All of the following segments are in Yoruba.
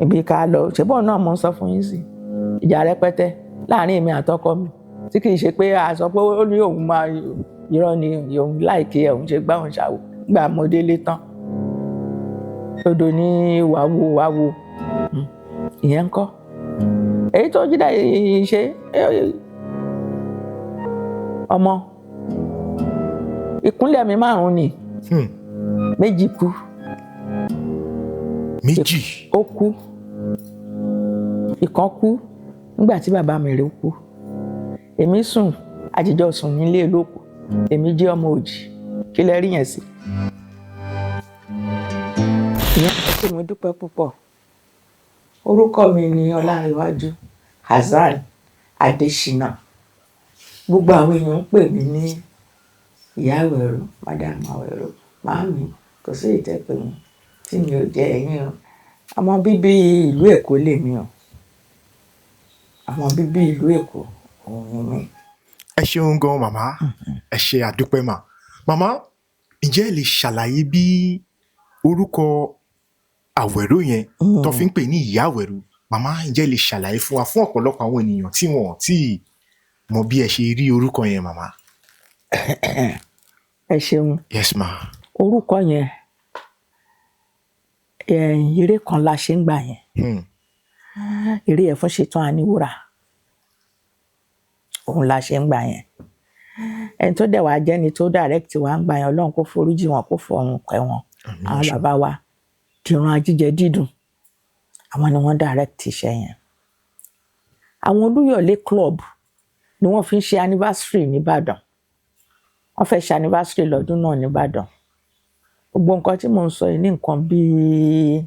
ibi ká lọ ṣùgbọ́n náà mo ń sọ fún yín sí ìjà rẹpẹtẹ láàrin èmi àtọkọ mi tí kì í ṣe pé a sọ pé ó ní òun máa irọ́ ni òun láìkí ẹ̀ òun ṣe gbá òun ṣàwò gbà mo délé tán odò ní wàwo ìyẹn ń kọ́ èyí tó jídà ṣe ọmọ ìkúnlẹ̀ mi 5 ni 2 kú 2 ó kú ìkan kú nígbà tí bàbá mi rẹ̀ kú èmi sùn àjíjọ sùn nílé olóko èmi jẹ́ ọmọ òjì kí lẹ rí yẹn sí. ìyẹn tí mo dúpẹ́ púpọ̀ orúkọ mi ni Ọlárewájú Hasan Adésínà gbogbo àwọn èèyàn ń pè mí ní ìyá Àwẹ̀ró madam Àwẹ̀ró màámi kò sí ìtẹ́pẹ́ mi tí mi ò jẹ́ ẹ̀yìn o ọmọ bíbí ìlú Èkó lèmi o ọmọ bíbí ìlú Èkó òun ni mi. ẹ ṣeun gan màmá ẹ ṣe àdúpẹ́ mà màmá ǹjẹ́ ẹ lè ṣàlàyé bí orúkọ Àwẹ̀ró yẹn tó fi ń pè ní ìyá Àwẹ̀ró màmá ǹjẹ́ ẹ lè ṣàlàyé fún wa fún ọ̀pọ̀lọpọ̀ àwọn ènìyàn tí wọn ò tí ì mọ bí ẹ ṣe rí orúkọ yẹn màmá. ẹ ṣeun. yes ma. orúkọ yẹn eré kan la ṣe ń gbà yẹn eré ẹ̀ fún Ṣetán Aníwúrà òun la ṣe ń gbà yẹn ẹni tó dẹ̀ wá jẹ́ni tó direct wa ń gbà yẹn Ọlọ́run kó foríjì wọn kó fọ̀run kẹ́ wọn àwọn bàbá wa Dìran Ajíjẹ Dídùn àwọn ni wọ́n direct iṣẹ́ yẹn àwọn Olúyọ̀lé club ni wọ́n fi ń ṣe anniversary nìbàdàn wọ́n fẹ́ ṣe anniversary lọ́dún náà nìbàdàn gbogbo nǹkan tí mò ń sọ yìí ní nǹkan bíi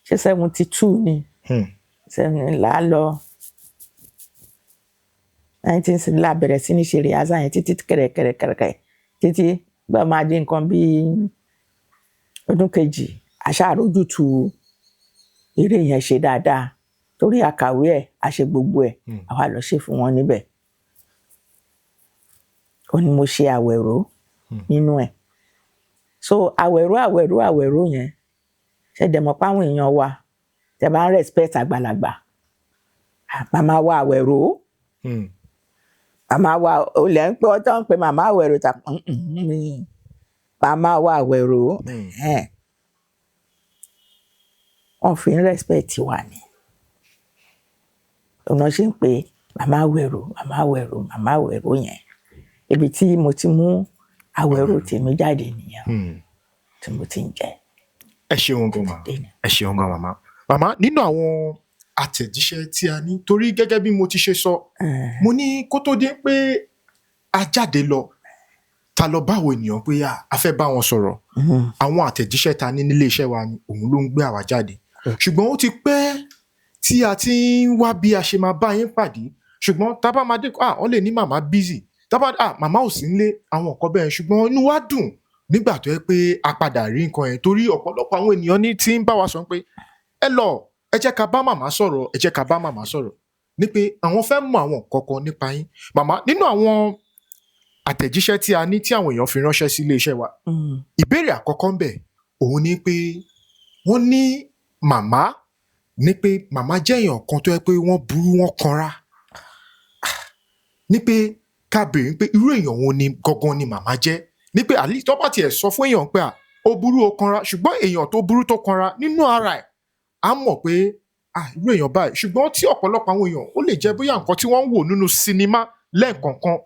ṣe 72 ni là á lọ 19 la bẹ̀rẹ̀ sí ní ṣe rìhásà yẹn títí kẹ̀rẹ̀kẹ̀rẹ̀ títí gbà máa di nǹkan bíi ọdún kejì àṣàrójútu eré yẹn ṣe dáadáa torí àkàwé ẹ̀ àṣe gbogbo ẹ̀ àwa lọ ṣe fún wọn níbẹ̀ ó ní mo ṣe Àwẹ̀ró nínú ẹ̀ so Àwẹ̀ró yẹn ṣe dẹ̀ mọ̀ páwọn èèyàn wa tẹ bá ń respect àgbàlagbà màmá wa Àwẹ̀ró màmá wa olè ń pè ọ́ tán pé màmá Àwẹ̀ró ta màmá wa Àwẹ̀ró wọ́n fi ń respect wa ni ọ̀nà ṣe ń pè màmá Àwẹ̀ró yẹn ibi tí mo ti mú Àwẹ̀ró tèmi jáde nìyẹn tí mo ti ń jẹ. ẹ ṣeun gan ma ẹ ṣeun gan màmá màmá nínú àwọn àtẹ̀jíṣẹ́ tí a ní torí gẹ́gẹ́ bí mo ti ṣe sọ mo ní kó tó dé pé a jáde lọ ta lọ báwo ènìyàn pé a fẹ́ bá wọn sọ̀rọ̀ àwọn àtẹ̀jíṣẹ́ ta ní nílé iṣẹ́ wa ni òun ló ń gbé àwa jáde ṣùgbọ́n ó ti pẹ́ tí a ti ń wá bí a ṣe máa bá yín pàdé ṣùgbọ́n tá bá máa dé wọ́n lè ní màmá busy tá bá màmá ò sí nílé àwọn nǹkan bẹ́ẹ̀ ṣùgbọ́n inú wa dùn nígbà tó yẹ pé a padà rí nǹkan yẹn torí ọ̀pọ̀lọpọ̀ àwọn ènìyàn ní tí ń bá wa sọ pé ẹ jẹ́ ká bá màmá sọ̀rọ̀ ní pé àwọn fẹ́ mọ àwọn nǹkan kan nípa yín màmá nínú àwọn àtẹ̀jíṣẹ́ tí a ní tí àwọn èèyàn fi ránṣẹ́ sí iléeṣẹ́ wa ìbéèrè àkọ́kọ́ ń bẹ̀ òun ni pé wọ́n ní màmá jẹ́ èèyàn kan tó yẹ pé wọ́n burú wọ́n kanra ní pé ká béèrè pé irú èèyàn wo ni gangan ni màmá jẹ́ ní pé àlè tó bá tiẹ̀ sọ fún èèyàn pé ó burú ó kanra ṣùgbọ́n èèyàn tó burú tó kanra nínú ara ẹ̀ á mọ̀ pé irú èèyàn báyìí ṣùgbọ́n tí ọ̀pọ̀lọpọ̀ àwọn èèyàn ó lè jẹ́ bóyá nǹkan tí wọ́n ń wò nínú sinimá lẹ́ẹ̀kọ̀ọ̀kan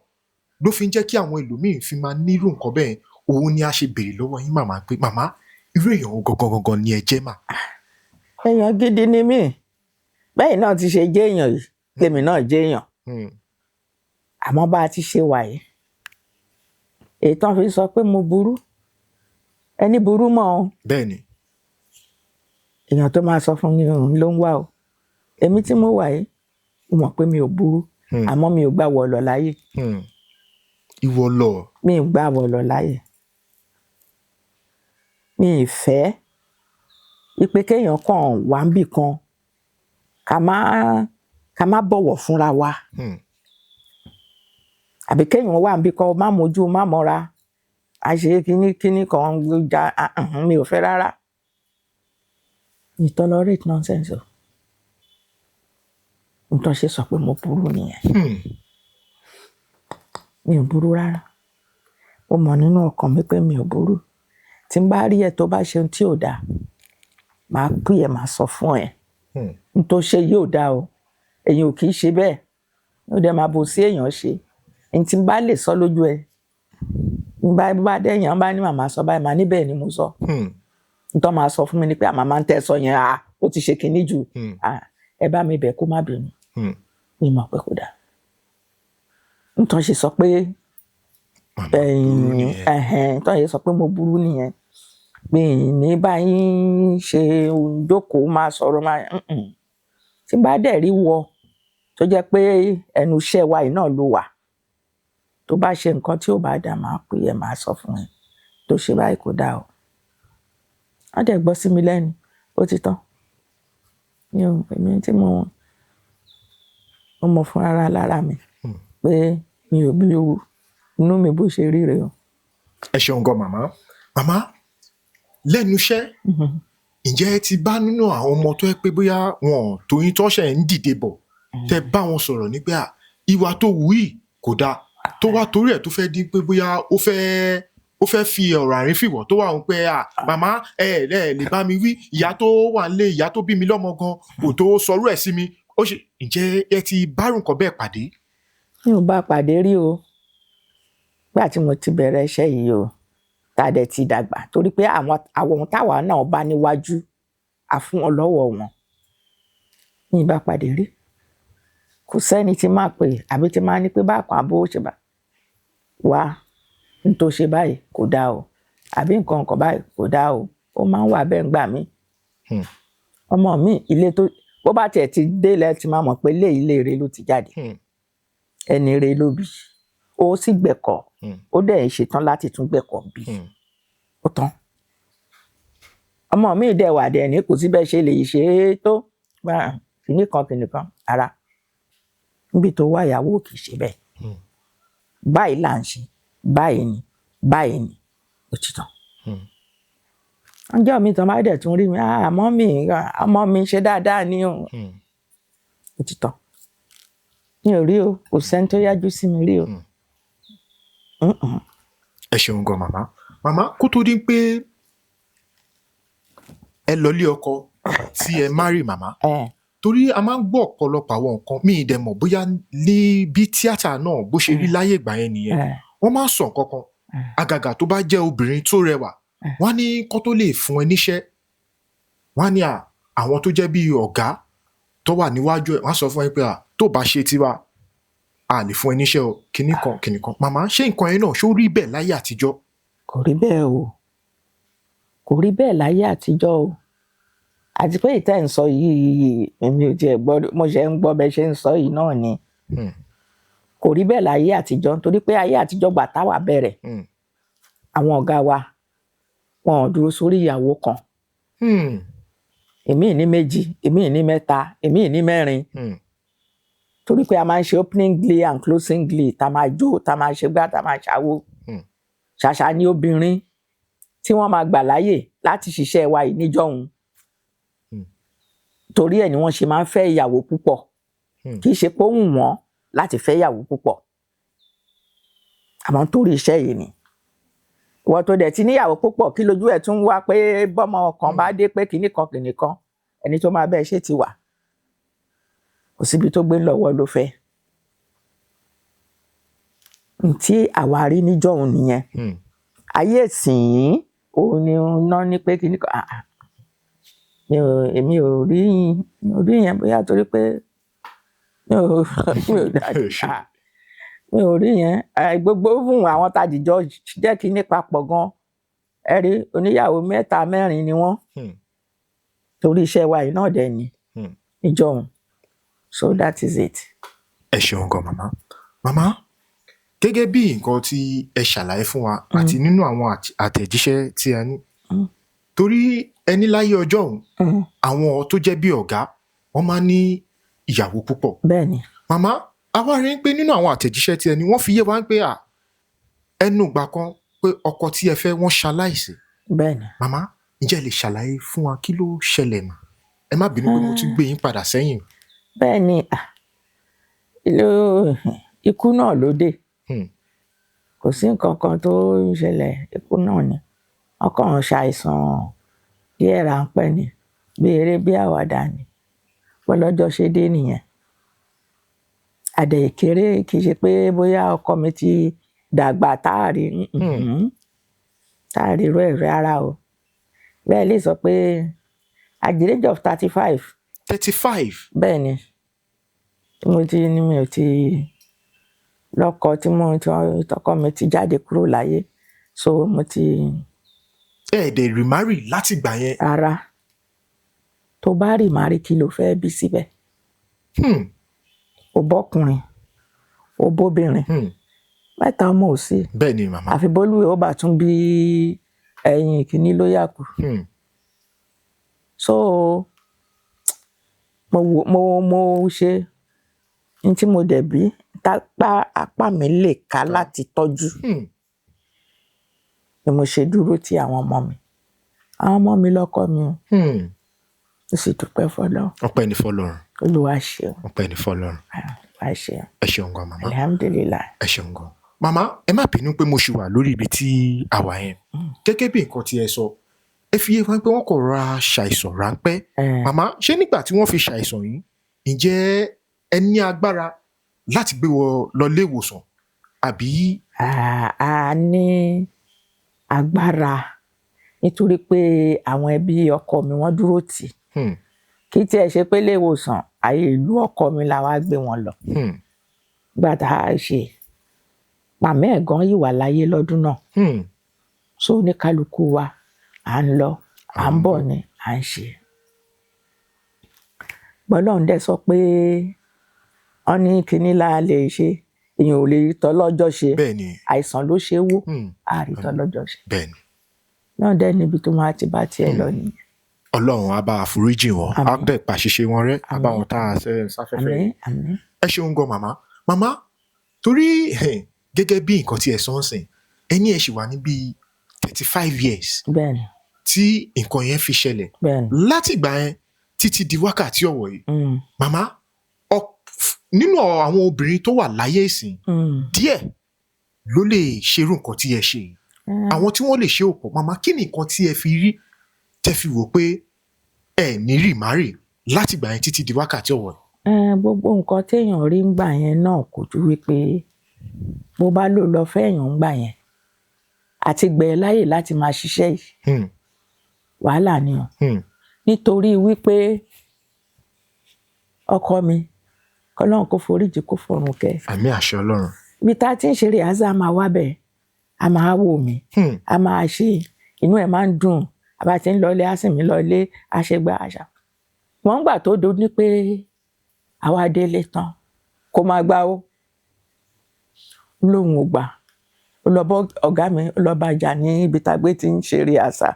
ló fi ń jẹ́ kí àwọn ẹlòmíín fi máa nírú nǹkan bẹ́ẹ̀ òun ni a ṣe béèrè lọ́wọ́ yín màmá pé màmá irú èèyàn wo gangan ni ẹ jẹ́ mà. èèyàn gidi ni mí bẹ́ẹ̀ náà ti ṣe jẹ́ èèyàn yìí tèmi náà jẹ́ èèyàn àmọ́ bá a ti ṣe wà yìí èyí tán fi sọ pé mo burú ẹni burú mọ́ ọ. bẹ́ẹ̀ ni. èèyàn tó máa sọ fún mi òun ló ń wá o èmi tí mo wà yìí mo mọ̀ pé mi ò burú àmọ́ mi ò gbà wọ̀lọ̀ láyè. ìwọ̀lọ̀. mi ò gbà wọ̀lọ̀ láyè mi ì fẹ́ ipe kéèyàn kàn wá ń bì kan ká má bọ̀wọ̀ fúnra wa àbí kéèyàn wà ń bì kan má mójú má mọ́ra àṣe kíní kan já mi ò fẹ́ rárá mi tolerate nonsense o nǹkan ṣe sọ pé mo burú nìyẹn mi ò burú rárá mo mọ̀ nínú ọkàn mi pé mi ò burú tí n bá rí ẹ tó bá ṣe ohun tí ò dáa màá pè ẹ́ màá sọ fún ẹ n tó ṣe yóò dáa o èyàn ò kì í ṣe bẹ́ẹ̀ ó dẹ̀ máa bò sí èèyàn ṣe n tí n bá lè sọ lójú ẹ n bá dẹ́yìn bá ní màmá sọ báyìí màá níbẹ̀ ni mo sọ n tó máa sọ fún mi ni pé màmá ń tẹ́ sọ yẹn ó ti ṣe kinní jù ẹ bá mi bẹ̀ kó má bínú mi mọ̀ pé kò dáa n tó ṣe sọ pé tó ṣe sọ pé mo burú nìyẹn pé ní báyìí ṣe jókòó máa sọ̀rọ̀ máa tí bá dẹ̀ rí wọ tó jẹ́ pé ẹnu iṣẹ́ wa yìí náà ló wà tó bá ṣe nǹkan tí ò bá dáa máa pè é máa sọ fún ẹ tó ṣe báyìí kò dáa o wọ́n dẹ̀ gbọ́ sí mi lẹ́nu ó ti tán èmi tí mo mọ̀ fún ara lára mi pé mi ò bí ewu inú mi bó ṣe rí rèé o. ẹ ṣeun gan màmá lẹ́nu iṣẹ́ ǹjẹ́ ẹ ti bá nínú àwọn ọmọ tó yẹ pé bóyá wọn tóyin tọ́ṣẹ̀ ń dìde bọ̀ tẹ bá wọn sọ̀rọ̀ ní pé ìwà tó wù yìí kò dáa tó wá torí ẹ̀ tó fẹ́ di pé bóyá ó fẹ́ fi ọ̀rọ̀ àrín fìwọ̀ tó wà ń pẹ́ màmá ẹ lè bá mi wí ìyá tó wà nílé ìyá tó bí mi lọ́mọ gan kò tó sọrú ẹ̀ sí mi ó ṣe ǹjẹ́ ẹ ti bárùn kan bẹ́ẹ̀ pàdé. mi ò bá pàdé rí o gbà tí mo ti bẹ̀rẹ̀ iṣẹ́ yìí o tá a dẹ̀ ti dàgbà torí pé àwọn ohun táwa náà bá níwájú àfún wọn lọ́wọ́ wọn ní ìbá pàdé rí kò sẹ́ni tí máa pè àbí tí máa ní pé bákan àbó ṣe bá wá nítorí ṣe báyìí kò dáa o àbí nǹkan báyìí kò dáa o ó máa ń wà bẹ́ẹ̀ ń gbà mí ọmọ mi ilé tó bó bá tiẹ̀ ti délẹ̀ ti máa mọ̀ pé ilé rẹ̀ ló ti jáde ẹni rẹ̀ ló bí ó sì gbẹ̀kọ́ ó dẹ̀ ṣetán láti tún gbẹ̀kọ́ bí ó tán ọmọ mi dẹ̀ wà dẹ̀ ní kò síbẹ̀ ṣe lè ṣe é tó kìnìkan ara níbi tó wá ìyàwó kì í ṣe bẹ́ẹ̀ báyìí là ń ṣe báyìí ni òtítọ́ ọjọ́ mi tán bá dẹ̀ tún rí mi ọmọ mi ṣe dáadáa ní òtítọ́ mi ò rí o kò sẹ́ni tó yájú sí mi rí o. ẹ ṣeun gan màmá kó tó dín pé ẹ lọlé ọkọ tí ẹ márì màmá torí a máa ń gbọ́ ọ̀pọ̀lọpọ̀ àwọn nǹkan mi ì dẹ̀ mọ̀ bóyá lé bí tíátà náà bó ṣe rí láyé ìgbà yẹn nìyẹn wọ́n máa ń sọ nǹkan kan àgàgà tó bá jẹ́ obìnrin tó rẹwà wọ́n ní kó tó lè fún ẹ níṣẹ́ wọ́n ní àwọn tó jẹ́ bíi ọ̀gá tó wà níwájú ẹ̀ wọ́n sọ fún ẹ pé tó bá ṣe tiwa a lè fún ẹ níṣẹ́ o kinní kan màmá ṣé nǹkan yẹn náà ṣó rí bẹ́ẹ̀ láyé àtijọ́. kò rí bẹ́ẹ̀ o kò rí bẹ́ẹ̀ láyé àtijọ́ o àti pé ìtẹ́ ń sọ yìí èmi ò tiẹ̀ gbọ́ mo ṣe ń gbọ́ bẹ́ẹ̀ ṣe ń sọ yìí náà ni kò rí bẹ́ẹ̀ láyé àtijọ́ nítorí pé ayé àtijọ́ gbà táwa bẹ̀rẹ̀ àwọn ọ̀gá wa wọn ò dúró sórí ìyàwó kan èmi ní méjì èmi ní mẹ́ta èmi ní mẹ́rin torí pé a máa ń ṣe opening glee and closing glee tá máa jó tá máa ṣe gbá tá máa ṣàwo ṣàṣà ní obìnrin tí wọ́n máa gbà láyè láti ṣiṣẹ́ wa yìí níjọ́hun torí ẹ̀ ni wọ́n ṣe máa ń fẹ́ ìyàwó púpọ̀ kì í ṣe pé ó wù wọ́n láti fẹ́ ìyàwó púpọ̀ àmọ́ torí iṣẹ́ yìí ni wọ́n tó dẹ̀ ti níyàwó púpọ̀ kí lójú ẹ̀ tún wá pé bọ́mọ kan bá dé pé kinní kan ẹni tó máa bẹ́ẹ̀ ṣe ti wà kò síbi tó gbé lọ́wọ́ ló fẹ́ tí àwa rí níjọ́hun nìyẹn ayé ìsìn òun ni ná ní pé kinní kan èmi ò rí yẹn bóyá torí pé mi ò rí yẹn gbogbo fún àwọn tàdíjọ jẹ́ kinní papọ̀ gan ẹ rí oníyàwó mẹ́ta mẹ́rin ni wọ́n torí iṣẹ́ wa yìí náà dẹ̀ ni níjọ́hun so that is it. ẹ ṣeun gan màmá gẹ́gẹ́ bí nǹkan tí ẹ ṣàlàyé fún wa àti nínú àwọn àtẹ̀jíṣẹ́ tí a ní torí ẹni láyé ọjọ́ òun àwọn tó jẹ́ bí ọ̀gá wọ́n máa ń ní ìyàwó púpọ̀. bẹ́ẹ̀ni. màmá àwa rí pé nínú àwọn àtẹ̀jíṣẹ́ tí ẹni wọ́n fi yé wa pé ẹnu ìgbà kan pé ọkọ tí ẹ fẹ́ wọ́n ṣaláìsí. bẹ́ẹ̀ni. màmá ǹjẹ́ lè ṣàlàyé fún wa kí ló ṣẹlẹ̀ mà. ẹ má bínú pé mo tún gbé yín padà sẹ́yìn. bẹ́ẹ̀ ni ikú náà ló dé. Kò sí nǹkan kan tó ń ṣẹlẹ̀, ikú náà ni. Wọ́n kàn ń ṣàìsàn díẹ̀ ráńpẹ́ ni, bí eré bí àwàdà ni. Bọ́lọ́jọ́ ṣe dé nìyẹn. Àdẹ̀ kéré, kì í ṣe pé bóyá ọkọ mi ti dàgbà táàrí irú ẹ̀ rárá o. Bẹ́ẹ̀ lè sọ pé at the age of 35. 35. Bẹ́ẹ̀ ni mi ò ti lọ́kọ tọkọ mi ti jáde kúrò láyé, so mo ti. Dẹ̀ remarry láti ìgbà yẹn. Ara tó bá remarry kí ló fẹ́ bí síbẹ̀. O bọ́kùnrin o bóbìnrin mẹ́ta ọmọ ò sí. Bẹ́ẹ̀ ni màmá. àfi bólúwẹ̀ ó bá tún bí ẹyin kìíní ló yà kù. So mo ṣe ní tí mo dẹ̀ bí apá mi lè ká láti tọ́jú ni mo ṣe dúró ti àwọn ọmọ mi. Àwọn ọmọ mi lọ́kọ mi o. Ó sì dúpẹ́ fọ́lọ́run. Ọpẹ́ ni fọ́lọ́run. Olúwa ṣeun. Ọpẹ́ ni fọ́lọ́run. Olúwa ṣeun. Ẹ ṣeun gan màmá. Alhamdulilayi. Ẹ ṣeun gan. Màmá ẹ má bínú pé mo ṣì wà lórí ibi tí a wà yẹn. Gẹ́gẹ́ bí nǹkan tí ẹ sọ, ẹ fi yé wa pé wọ́n kò ra ṣàìsàn ráńpẹ́. Màmá ṣé nígbà tí wọ́n fi ṣàìsàn yìí, ǹjẹ́ ẹ ní agbára láti gbé wọn lọ ilé ìwòsàn àbí? A ní agbára nítorí pé àwọn ẹbí ọkọ mi wọ́n dúró tì. Kì í tiẹ̀ ṣe pé ilé ìwòsàn àyè ìlú ọkọ mi la wá gbé wọn lọ. Gbà tá a ṣe màmá ẹ̀ gan yìí wà láyé lọ́dún náà. So oníkálukú wa à ń lọ à ń bọ̀ ni à ń ṣe. Bọ́lọ́run dẹ̀ sọ pé wọ́n ní kinní la lè ṣe, èèyàn ò lè rí tọ́lọ́jọ́ ṣe. Bẹ́ẹ̀ni. Àìsàn ló ṣe wò á rí tọ́lọ́jọ́ ṣe. Bẹ́ẹ̀ni. Náà dẹ́ níbi tó máa ti bá tiẹ̀ lọ nìyẹn. Ọlọ́run á bá àforíjì wọn, á bẹ̀ pàṣẹṣe wọn rẹ́, á bá wọn tá a sáfẹ́fẹ́. Àmín. Ẹ ṣeun gan màmá. Màmá torí gẹ́gẹ́ bí nǹkan tí ẹ sọ ń sìn, ẹni ẹ ṣì wà ní bíi 35 years. Bẹ́ẹ̀ni. Tí nǹkan yẹn fi ṣẹlẹ̀. Bẹ́ẹ̀ni. Láti ìgbà yẹn títí di wákàtí ọ̀wọ̀ yìí. Màmá nínú àwọn obìnrin tó wà láyé ìsìn díẹ̀ ló lè ṣerú nǹkan tí ẹ ṣe yìí. Àwọn tí wọ́n lè ṣe òpó. Màmá kí ni nǹkan tí ẹ fi rí tẹ́ fi wò pé ẹ ní remarry láti ìgbà yẹn títí di wákàtí ọ̀wọ̀ yìí? Gbogbo nǹkan téèyàn rí ń gbà yẹn náà kò ju wípé bó bá lò lọ fẹ́yàn ń gbà yẹn àti gbẹ̀ láyè láti máa ṣiṣẹ́ yìí wàhálà ni o. Nítorí wípé ọkọ mi kọ́lọ́run kó foríjì kó fọ̀run kẹ́. Àmín àṣẹ Ọlọ́run. Ibi tá a ti ń ṣeré àzá máa wá bẹ̀ a máa wò mí a máa ṣe inú ẹ̀ máa ń dùn àbá ti ń lọlé á sì mí lọlé á ṣe gbá àṣà. Wọ́n gbà tó do ní pé àwa délé tán kó máa gbá ó lóhùn ò gbà ó lọ bọ́ ọ̀gá mi ó lọ bá jà ní ibi tàgbé tí ń ṣeré àṣà.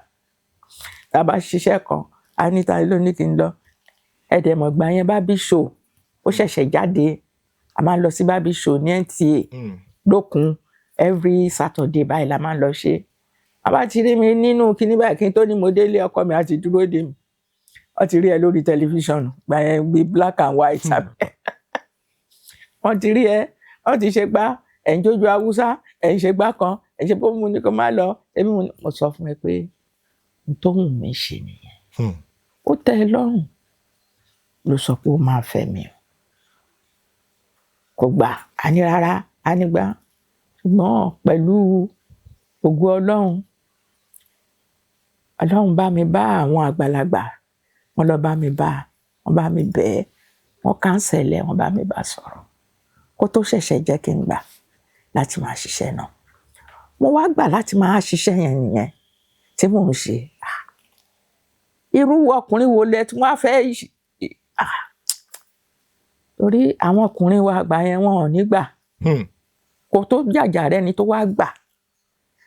Tá a bá ṣiṣẹ́ kan a ní ta ló ní kí n lọ ẹ̀dẹ̀mọ̀ gbà yẹn Barbie show ó ṣẹ̀ṣẹ̀ jáde a máa ń lọ sí Barbie show ní NTA lókun every Saturday báyìí la máa ń lọ ṣe. Àbá ti rí mi nínú kíní báyìí kí n tó ní mo délé ọkọ mi àti dúró dé mi wọ́n ti rí ẹ lórí tẹlifíṣàn gbà yẹn bí black and white wọ́n ti rí ẹ wọ́n ti ṣe gbá ẹ̀ ń jójú Haúsá ẹ̀ ń ṣe gbá kan ẹ̀ ń ṣe bó mu ni kó má lọ ẹbí mo sọ fún ẹ pé n tó wù mí ṣe nìyẹn ó tẹ́ ẹ lọ́rùn ló sọ pé ó máa fẹ́ mi o kò gbà á ní rárá á ní gbà ṣùgbọ́n pẹ̀lú ògo Ọlọ́run bá mi bá àwọn àgbàlagbà wọ́n lọ bá mi bá wọ́n bá mi bẹ́ẹ̀ wọ́n kánsẹ̀lẹ̀ wọ́n bá mi bá sọ̀rọ̀ kó tó ṣẹ̀ṣẹ̀ jẹ́ kí n gbà láti máa ṣiṣẹ́ náà mo wá gbà láti máa ṣiṣẹ́ yẹn nìyẹn tí mò ń ṣe irú ọkùnrin wo lẹ tí wọ́n á fẹ́ torí àwọn ọkùnrin wa àgbà yẹn wọn ò ní gbà kó tó jàjà rẹ ni tó wá gbà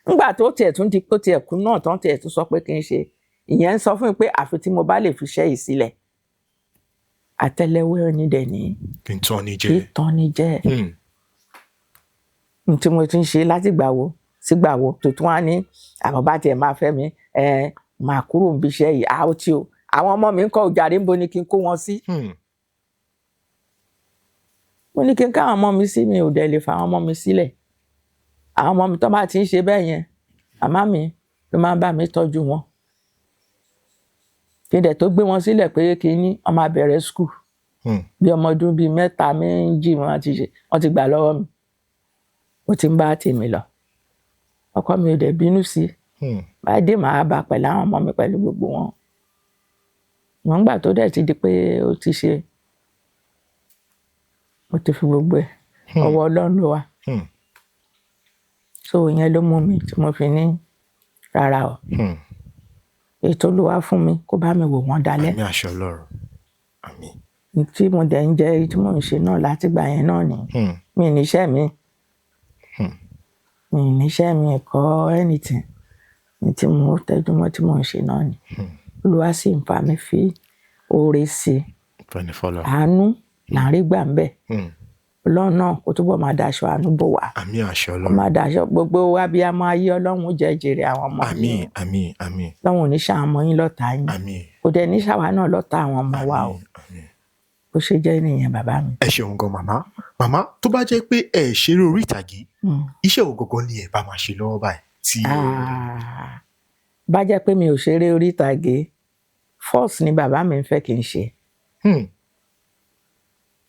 nígbà tó tiẹ̀ tún di pé tiẹ̀ kú náà tán tiẹ̀ tún sọ pé kí n ṣe ìyẹn ń sọ fún mi pé àfi tí mo bá lè fi ṣẹ́ yìí sílẹ̀ àtẹ́lẹwọ́ ẹni dẹ̀ ní kí n tán ni jẹ́ kí tán ni jẹ́ tí mo ti ń ṣe láti gbà wo sígbà wo tuntun á ní àwọn bá tiẹ̀ máa fẹ́ mi máa kúrò níbi iṣẹ́ yìí á ó tí o àwọn ọmọ mi ń kọ́ òjàre ń bo ni kí n kó wọn sí. Mo ní kí n ká àwọn ọmọ mi sí, mi ò dẹ̀ lè fa àwọn ọmọ mi sílẹ̀. Àwọn ọmọ mi tó bá ti ń ṣe bẹ́ẹ̀ yẹn, màmá mi ló máa ń bá mi tọ́jú wọn. Kí n dẹ̀ tó gbé wọn sílẹ̀ pé kí ní wọ́n máa bẹ̀rẹ̀ school. Bí ọmọ ọdún bíi 3 méjì wọ́n ti gbà lọ́wọ́ mi. Mo ti ń bá tèmi lọ. Ọkọ mi ò dẹ̀ bínú sí. Báyìí dé màá bá pẹ̀lú àwọn ọmọ mi pẹ̀lú gbogbo wọn. Wọ́n gbà tó dẹ̀ ti di pé ó ti ṣe, mo ti fi gbogbo ẹ̀ ọwọ́ Ọlọ́run ló wà. So ìyẹn ló mú mi tí mo fi ní rárá o. Ètò Olúwa fún mi kó bá mi wò wọ́n dalẹ̀. Àmín àṣẹ Ọlọ́run. Àmín. Tí mo dẹ̀ ń jẹ tí mo ń ṣe náà láti gbà yẹn náà ni. Mi níṣẹ́ mi. Mi níṣẹ́ mi ẹ̀kọ́ anything. Tí mo tẹ́jú mọ́ tí mo ń ṣe náà ni. Olúwa sì ń fa mi fi oore sí. Àánú là ń rí gbà ń bẹ̀. Ọlọ́run náà kó túbọ̀ máa daṣọ àánú bò wá. Àmín àṣẹ Ọlọ́run. Kó máa daṣọ gbogbo wa bí a máa yí Ọlọ́run jẹ́ jèrè àwọn ọmọ yìí. Àmín àmín. Ọlọ́run ò ní ṣà àwọn ọmọ yín lọ́tá yín. Kò dẹ̀ ní ṣàwa náà lọ́tá àwọn ọmọ wa o. Bó ṣe jẹ́ nìyẹn bàbá mi. Ẹ ṣeun gan màmá. Màmá tó bá jẹ́ pé ẹ ṣeré orí ìtàgé, iṣẹ́ wo gangan ni ẹ bá máa ṣe lọ́wọ́ báyìí? Bá jẹ́ pé mi ò ṣeré orí ìtàgé, force ni bàbá mi ń fẹ́ kí n ṣe.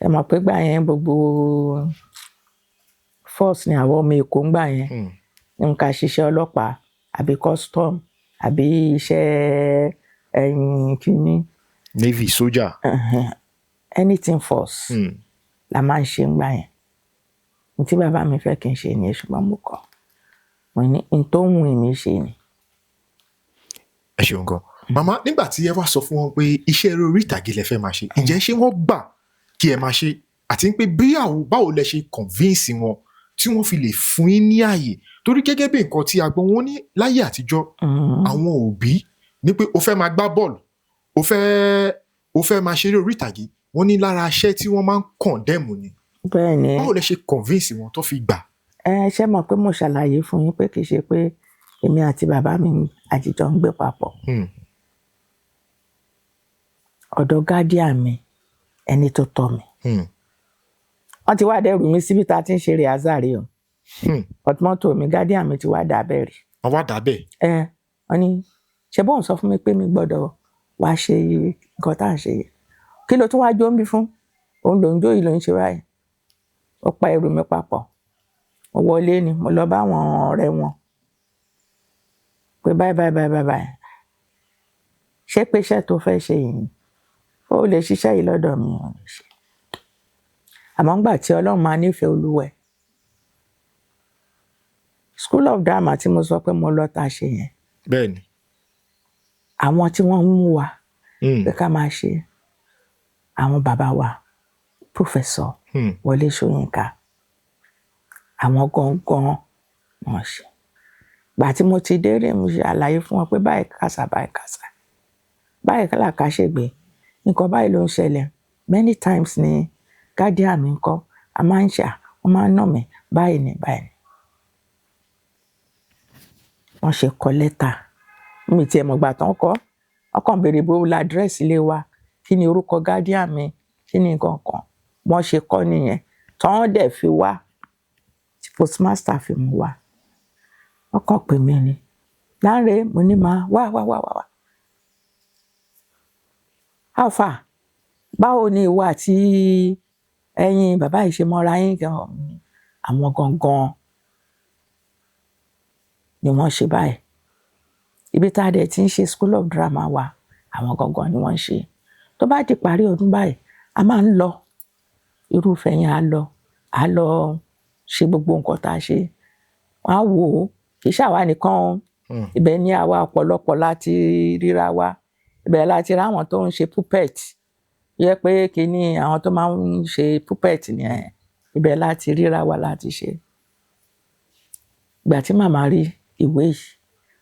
Ẹ mọ̀ pé gbà yẹn gbogbo force ni àwọn ọmọ Èkó ń gbà yẹn. Nǹkan ṣiṣẹ́ ọlọ́pàá àbí custom àbí iṣẹ́ kìíní. Navy, sójà. Anything force la máa ń ṣe ń gbà yẹn. Tí bàbá mi fẹ́ kí n ṣe ni ṣùgbọ́n mo kọ̀. Mo ní n tó ń wù mí ṣe ni. Ẹ ṣeun gan. Màmá nígbà tí ẹ wá sọ fún wọn pé iṣẹ́ orí ìtàgé lẹ fẹ́ máa ṣe, ǹjẹ́ ṣé wọ́n gbà kí ẹ máa ṣe? Àti pé báwo lẹ ṣe convince wọn tí wọ́n fi lè fún yín ní ààyè? Torí gẹ́gẹ́ bí nǹkan tí a gbọ́ wọn ní láyé àtijọ́, àwọn òbí ní pé o fẹ́ máa gbá bọ́ọ̀lù, o fẹ́ máa ṣeré orí ìtàgé, wọ́n ní lára iṣẹ́ tí wọ́n máa ń condemn ni. Bẹ́ẹ̀ni. Báwo lẹ ṣe convince wọn tó fi gbà? Ṣé mọ̀ pé mo ṣàlàyé fún yín pé kì í ṣe pé èmi àti bàbá mi àjìjọ ń gbé papọ̀. Ọ̀dọ̀ guardian mi, ẹni tó tọ́ mi. Wọ́n ti wá dẹ́rù mi síbi tá a ti ń ṣe rìhásàrì o. Ọ̀túnmọ́tò mi guardian mi ti wá dàbẹ̀ rí. Wọ́n wá dàbẹ̀? Wọ́n ní ṣe bóun sọ fún mi pé mi gbọ́dọ̀ wá ṣe nǹkan tá à ń ṣe yìí. Kí ló tún wá jó ń bí fún? Òun ló ń jó yìí ló ń ṣe báyìí. Ó pa ẹrù mi papọ̀. Mo wọlé ni mo lọ bá àwọn ọ̀rẹ́ wọn. Pé báyìí. Ṣé pé iṣẹ́ tó fẹ́ ṣe yìí ó lè ṣiṣẹ́ yìí lọ́dọ̀ mi ò ní ṣe. Àmọ́ ńgbà tí Ọlọ́run máa nífẹ̀ẹ́ Olúwẹ̀. School of Drama tí mo sọ pé mo lọ tá a ṣe yẹn. Bẹ́ẹ̀ni. Àwọn tí wọ́n ń mú wa pé ká máa ṣe, àwọn bàbá wa Professor Wọlé Ṣóyínká, àwọn gangan wọ́n ṣe. Gbà tí mo ti délé mo ṣe àlàyé fún wọn pé báyìí kásá báyìí kálàká ṣègbè, nǹkan báyìí ló ń ṣẹlẹ̀. Many times ni guardian mi ń kọ́, a máa ń ṣà, wọ́n máa ń nà mí báyìí ni. Wọ́n ṣe kọ lẹ́tà. Mi tiẹ̀ mọ̀gbà tán kọ́. Wọ́n kàn béèrè bó la address ilé wa, kí ni orúkọ guardian mi, kí ni nǹkan kan. Wọ́n ṣe kọ́ nìyẹn. Tán dẹ̀ fi wá, tí postmaster fi mú wá. Wọ́n kàn pè mí ni. Láńre mo ní máa wá. How far? Báwo ni ìwọ àti ẹ̀yin bàbá yìí ṣe mọ́ra yín gan? Àwọn gangan ni wọ́n ṣe báyìí. Ibi tá a dẹ̀ ti ń ṣe School of Drama wa, àwọn gangan ni wọ́n ṣe. Tó bá di parí ọdún báyìí, a máa ń lọ. Irúfẹ́ yẹn a lọ ṣe gbogbo nǹkan tá a ṣe. Wọ́n á wò ó, kì í ṣàwa nìkan. Ibẹ̀ ni àwa ọ̀pọ̀lọpọ̀ láti ríra wa. Ibẹ̀ láti rí àwọn tó ń ṣe puppet. Yẹ pé kíní àwọn tó máa ń ṣe puppet nìyẹn. Ibẹ̀ láti ríra wa láti ṣe. Ìgbà tí màmá rí ìwé yìí,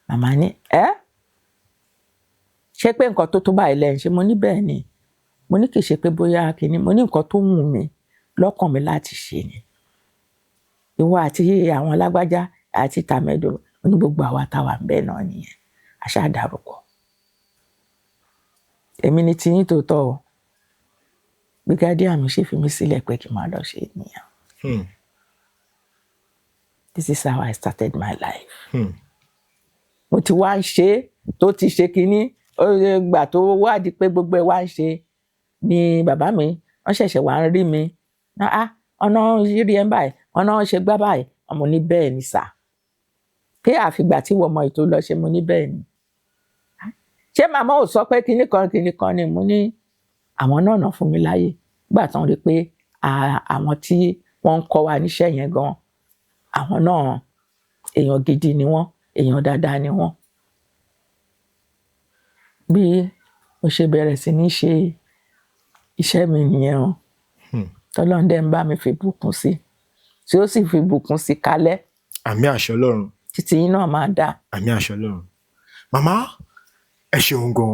màmá ní ṣé pé nǹkan tó báyìí lẹ́yìn ṣe? Mo ní bẹ́ẹ̀ ni. Mo ní kì í ṣe pé bóyá kíní, mo ní nǹkan tó wù mí lọ́kàn mi láti ṣe ni. Ìwọ àti àwọn lágbájá àti tàmẹ́dò, mo ní gbogbo àwa táwa ń bẹ náà nìyẹn. Àṣà dárúkọ. èmi ni tiyín tó tọ́ o brigadier mi ṣe fi mí sílẹ̀ pé kí n máa lọ ṣe nìyẹn. This is how I started my life. Mo ti wá ń ṣe tó ti ṣe kínní gbà tó wádìí pé gbogbo ẹ̀ wá ń ṣe ni bàbá mi wọ́n ṣẹ̀ṣẹ̀ wá ń rí mi ọ̀nà yírí ẹ̀ báyìí ọ̀nà ṣe gbá báyìí ọmọ ní bẹ́ẹ̀ ni sà pé àfìgbà tí wọ́n mọ ètò lọ ṣe mo ní bẹ́ẹ̀ ni ṣé màmá ò sọ pé kinní kan ni mo ní àwọn náà nà fún mi láyè gbà tán rí pé àwọn tí wọ́n ń kọ́ wa níṣẹ́ yẹn gan àwọn náà èèyàn gidi ni wọ́n èèyàn dáadáa ni wọ́n bí mo ṣe bẹ̀rẹ̀ sí ní ṣe iṣẹ́ mi nìyẹn o tọ́lọ́run dẹ̀ ń bá mi fi bùkún sí tí ó sì fi bùkún sí kalẹ̀. Àmì àṣẹ Ọlọ́run. Títí yín náà máa dà. Àmì àṣẹ Ọlọ́run. Màmá ẹ ṣeun gan.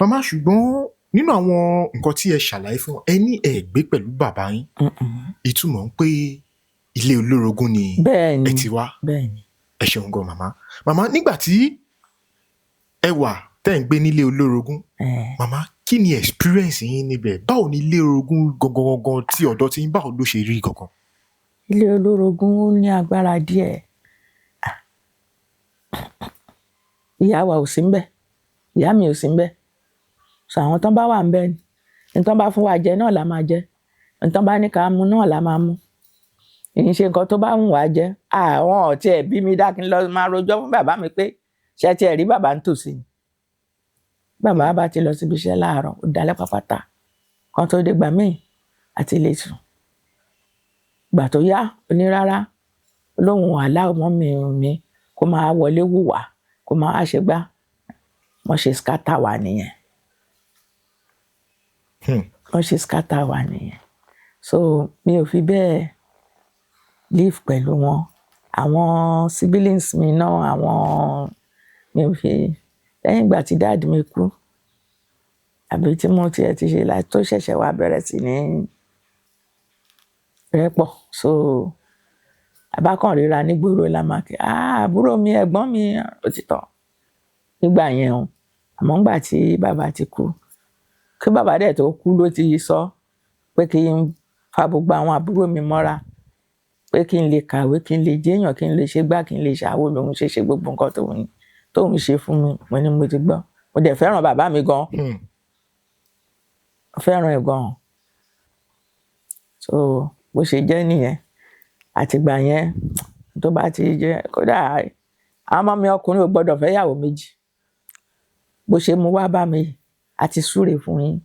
Màmá ṣùgbọ́n nínú àwọn nǹkan tí ẹ ṣàlàyé fún ẹ ní ẹ gbé pẹ̀lú bàbá yín ìtumọ̀ ń pé ilé olórogún ni ẹ ti wá. Bẹ́ẹ̀ni. Ẹ ṣeun gan màmá. Màmá nígbà tí ẹ wà tẹ́ ń gbé nílé olórogún màmá kí ni experience yín níbẹ̀ báwo ni ilé olórogún gangan tí ọ̀dọ̀ tí yín báwo ló ṣe rí gangan. Ilé olórogún ó ní agbára díẹ̀ ìyá wa ò sí ńbẹ̀ ìyá mi ò sí ńbẹ̀ sọ àwọn tán bá wà ńbẹ̀ ní tán bá fún wa jẹ náà la máa jẹ ní tán bá ní ká mu náà la máa mu ìyìn ṣe nǹkan tó bá wù wá jẹ àwọn ọ̀tí ẹ̀ bí mi dákin lọ máa rojọ́ fún bàbá mi pé ṣé ti ẹ̀ rí bàbá ń tòsí ni bàbá bá ti lọ síbi iṣẹ́ láàárọ̀ ó dalẹ́ pápátá kan tó dé gbà míì àti ilé sùn gbà tó yá onírárá olóhùn àlá ọmọ mi kó máa wọlé wùwà kó máa ṣe gbá wọ́n ṣe skátà wà nìyẹn wọ́n ṣe skátà wà nìyẹn so mi ò fi bẹ́ẹ̀ live pẹ̀lú wọn àwọn siblings mi náà àwọn mi ò fi lẹ́yìn ìgbà tí dáàdì mi kú àbí tí mo tiẹ̀ ti ṣe láti tó ṣẹ̀ṣẹ̀ wá bẹ̀rẹ̀ sí ní rẹ́pọ̀ so abákan ríra nígboro la máa kí àbúrò mi ẹ̀gbọ́n mi òtítọ́ nígbà yẹn o àmọ́ ńgbà tí bàbá ti kú kí bàbá dẹ̀ tó kú ló ti sọ pé kí n fa gbogbo àwọn àbúrò mi mọ́ra pé kí n lè kàwé kí n lè jẹ́yàn kí n lè ṣe gbá kí n lè ṣàwó lòun ṣe gbogbo nǹkan tóun ṣe fún mi mo ní mo ti gbọ́ mo dẹ̀ fẹ́ràn bàbá mi gan fẹ́ràn ẹ̀ gan so bó ṣe jẹ́ nìyẹn àtìgbà yẹn tó bá ti jẹ́ kódà àwọn ọmọ mi ọkùnrin ò gbọ́dọ̀ fẹ́ yàwó méjì bó ṣe mú wá bá mi àti súre fún yín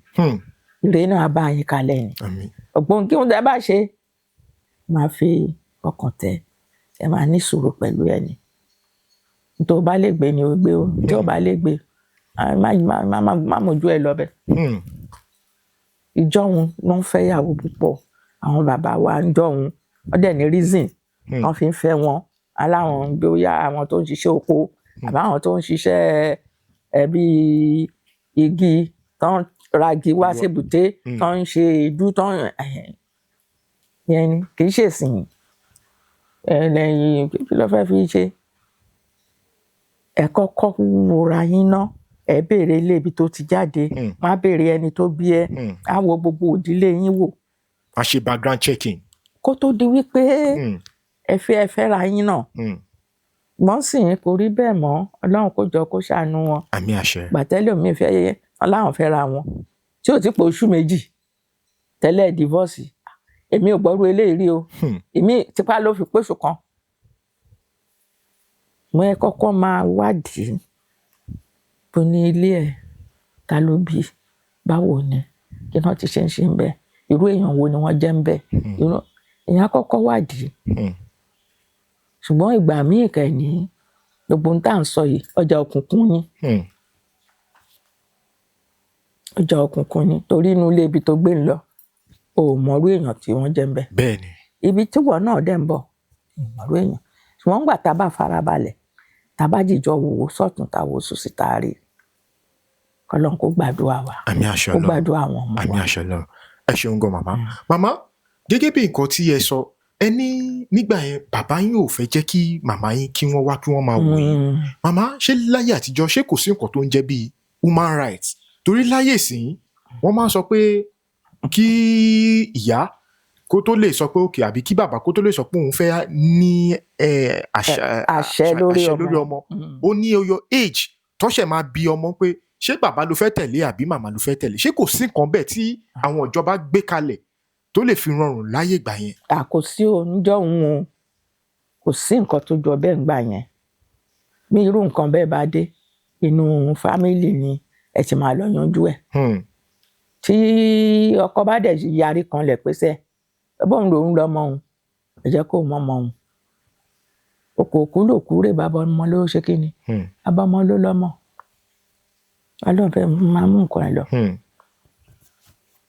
ire náà bá yín kalẹ̀ ni ọ̀gbọ́n kí wọ́n bá ṣe máa fi ọkàn tẹ ẹ máa ní sùúrù pẹ̀lú ẹni tó bá lè gbé ni ó gbé o tí ó bá lè gbé má mójú ẹ lọ́bẹ̀ ìjọ́hun ló ń fẹ́ yàwó púpọ̀ àwọn bàbá wa ń jọ́hun wọ́n dẹ̀ ní reason wọ́n fi ń fẹ́ wọn aláwọn bóyá àwọn tó ń ṣiṣẹ́ oko àbáwọn tó ń ṣiṣẹ́ bíi igi tó ń ragi wá sébùté tó ń ṣe ìdú tó ń yẹn ni kì í ṣèsìn lẹ́yìn kí ló fẹ́ fi ṣe ẹ kọ́kọ́ wòra yín ná ẹ béèrè ilé ibi tó ti jáde má béèrè ẹni tó bí ẹ á wo gbogbo òdílé yín wò. a ṣe background checking. kó tó di wípé ẹ fẹ́ ra yín náà wọ́n sì ń kò rí bẹ́ẹ̀ mọ́ ọlọ́run kó jọ kó ṣàánú wọn. àmín àṣẹ. gbàtẹ́lẹ̀ omi ìfẹ́ yẹyẹ ọláwọn fẹ́ ra wọn tí ò ti pọ̀ oṣù méjì tẹ́lẹ̀ divorce èmi ò gbọ́rú eléyìí rí o èmi tipa ló fi péṣù kan mo ẹ kọ́kọ́ máa wádìí bó ní ilé ẹ̀ ta ló bí báwo ni kí wọ́n ti ṣe ń ṣe ń bẹ irú èèyàn wo ni wọ́n jẹ́ ń bẹ èèyàn kọ́kọ́ wádìí ṣùgbọ́n ìgbà míì kẹ́ni gbogbo ń tà ń sọ yìí ọjà òkùnkùn ni ọjà òkùnkùn ni torí inú ilé ibi tó gbé ń lọ o mọ̀rú èèyàn tí wọ́n jẹ́ ń bẹ. bẹ́ẹ̀ni. ibi tí wọ́n náà dẹ̀ ń bọ̀ mọ̀rú èèyàn ṣùgbọ́n ńgbà tá a bá farabalẹ̀ tá a bá jìjọ wò ó sọ̀tún tá a wò ó sùn sí tá a rí kọ́lọ́n kó gbàdúrà wa àmín àṣẹ Ọlọ́run kó gbàdúrà àwọn ọmọ wa. àmín àṣẹ Ọlọ́run ẹ ṣeun gan màmá. màmá gẹ́gẹ́ bí nǹkan tí ẹ sọ ẹ ní nígbà yẹn bàbá yín ò fẹ́ jẹ́ kí màmá yín kí wọ́n máa wò yín màmá ṣé láyé àtijọ́ ṣé kò sí nǹkan tó ń jẹ́ bíi human rights torí láyè sí wọ́n máa ń sọ pé kí ìyá kó tó lè sọ pé òkè àbí kí bàbá kó tó lè sọ pé òun fẹ́ ní àṣẹ lórí ọmọ ó ní oyo age tọ́ṣẹ̀ máa bi ọmọ pé ṣé bàbá ló fẹ́ tẹ̀lé àbí màmá ló fẹ́ tẹ̀lé, ṣé kò sí nǹkan bẹ́ẹ̀ tí àwọn ìjọba gbé kalẹ̀ tó lè fi rọrùn láyé ìgbà yẹn? kò sí oúnjẹ òun o, kò sí nǹkan tó jọ bẹ́ẹ̀ ńgbà yẹn. bí irú nǹkan bẹ́ẹ̀ bá dé inú fámìlì ni ẹ ti máa lọ yanjú ẹ̀. tí ọkọ bá dẹ̀ yarí kanlẹ̀ pèsè bóun lòun lọ́mọ òun ẹ jẹ́ kó mọ ọmọ òun, òkú lòkú rè bàbá ọmọ ló ṣe kí ni bàbá ọmọ ló lọ́mọ ọlọ́run fẹ́ máa mú nǹkan ẹ̀ lọ.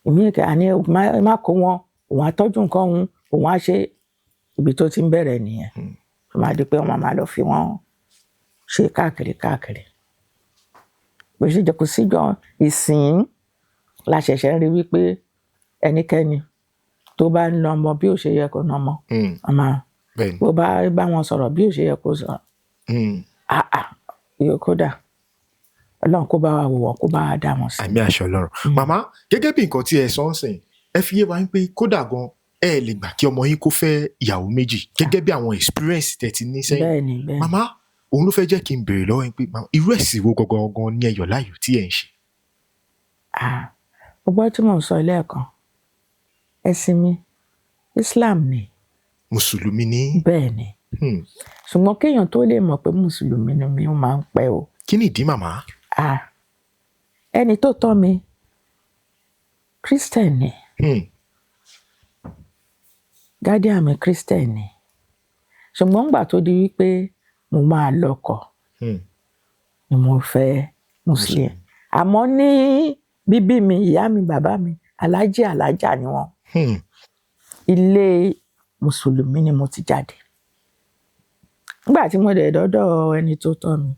ìmí àní má kó wọn, òun á tọ́jú nǹkan òun á ṣe, ibi tó ti ń bẹ̀rẹ̀ nìyẹn. tó máa di pé wọ́n máa lọ fi wọ́n ṣe káàkiri. bó ṣe jẹ́ kó síjọ ìsìn la ṣẹ̀ṣẹ̀ ń rí wípé ẹnikẹ́ni tó bá ń lọ ọmọ bí ò ṣe yẹ kó ná ọmọ ọmọ bó bá wọn sọ̀rọ̀ bí ò ṣe yẹ kó sọ̀rọ̀ kódà ọlọ́run kó bá wa wò wọ́n kó bá wa dá wọn sí. àmì àṣẹ ọlọ́run. màmá gẹ́gẹ́ bí nǹkan tí ẹ sọ ń sìn ẹ fi yé wa pé kódà gan ẹ lè gbà kí ọmọ yín kó fẹ́ ìyàwó méjì gẹ́gẹ́ bí àwọn experience tẹ́ ti ní sẹ́yìn. bẹ́ẹ̀ni. màmá òun ló fẹ́ jẹ́ kí n béèrè lọ́wọ́ yín pé irú ẹ̀sìn wo gangan ní ẹyọ̀ láàyò tí ẹ̀ ń ṣe? gbogbo tí mò ń sọ lẹ́ẹ̀kan ẹ̀sìn mi Islam ni. mùsùlùmí ni. bẹ́ẹ̀ ni. ṣùgbọ́n kéèyàn tó lè mọ̀ pé mùsùlùmí ni mi ó máa ń pẹ́ o. kí ni ìdí màmá? ẹni tó tọ́ mi Christian ni. guardian mi Christian ni. ṣùgbọ́n nígbà tó di wípé mo máa lọ́kọ ni mo fẹ́ Muslim. àmọ́ ní bíbí mi ìyá mi bàbá mi alájà ni wọ́n. ilé mùsùlùmí ni mo ti jáde. nígbà tí mo dẹ̀ dọ́dọ̀ ẹni tó tọ́ mi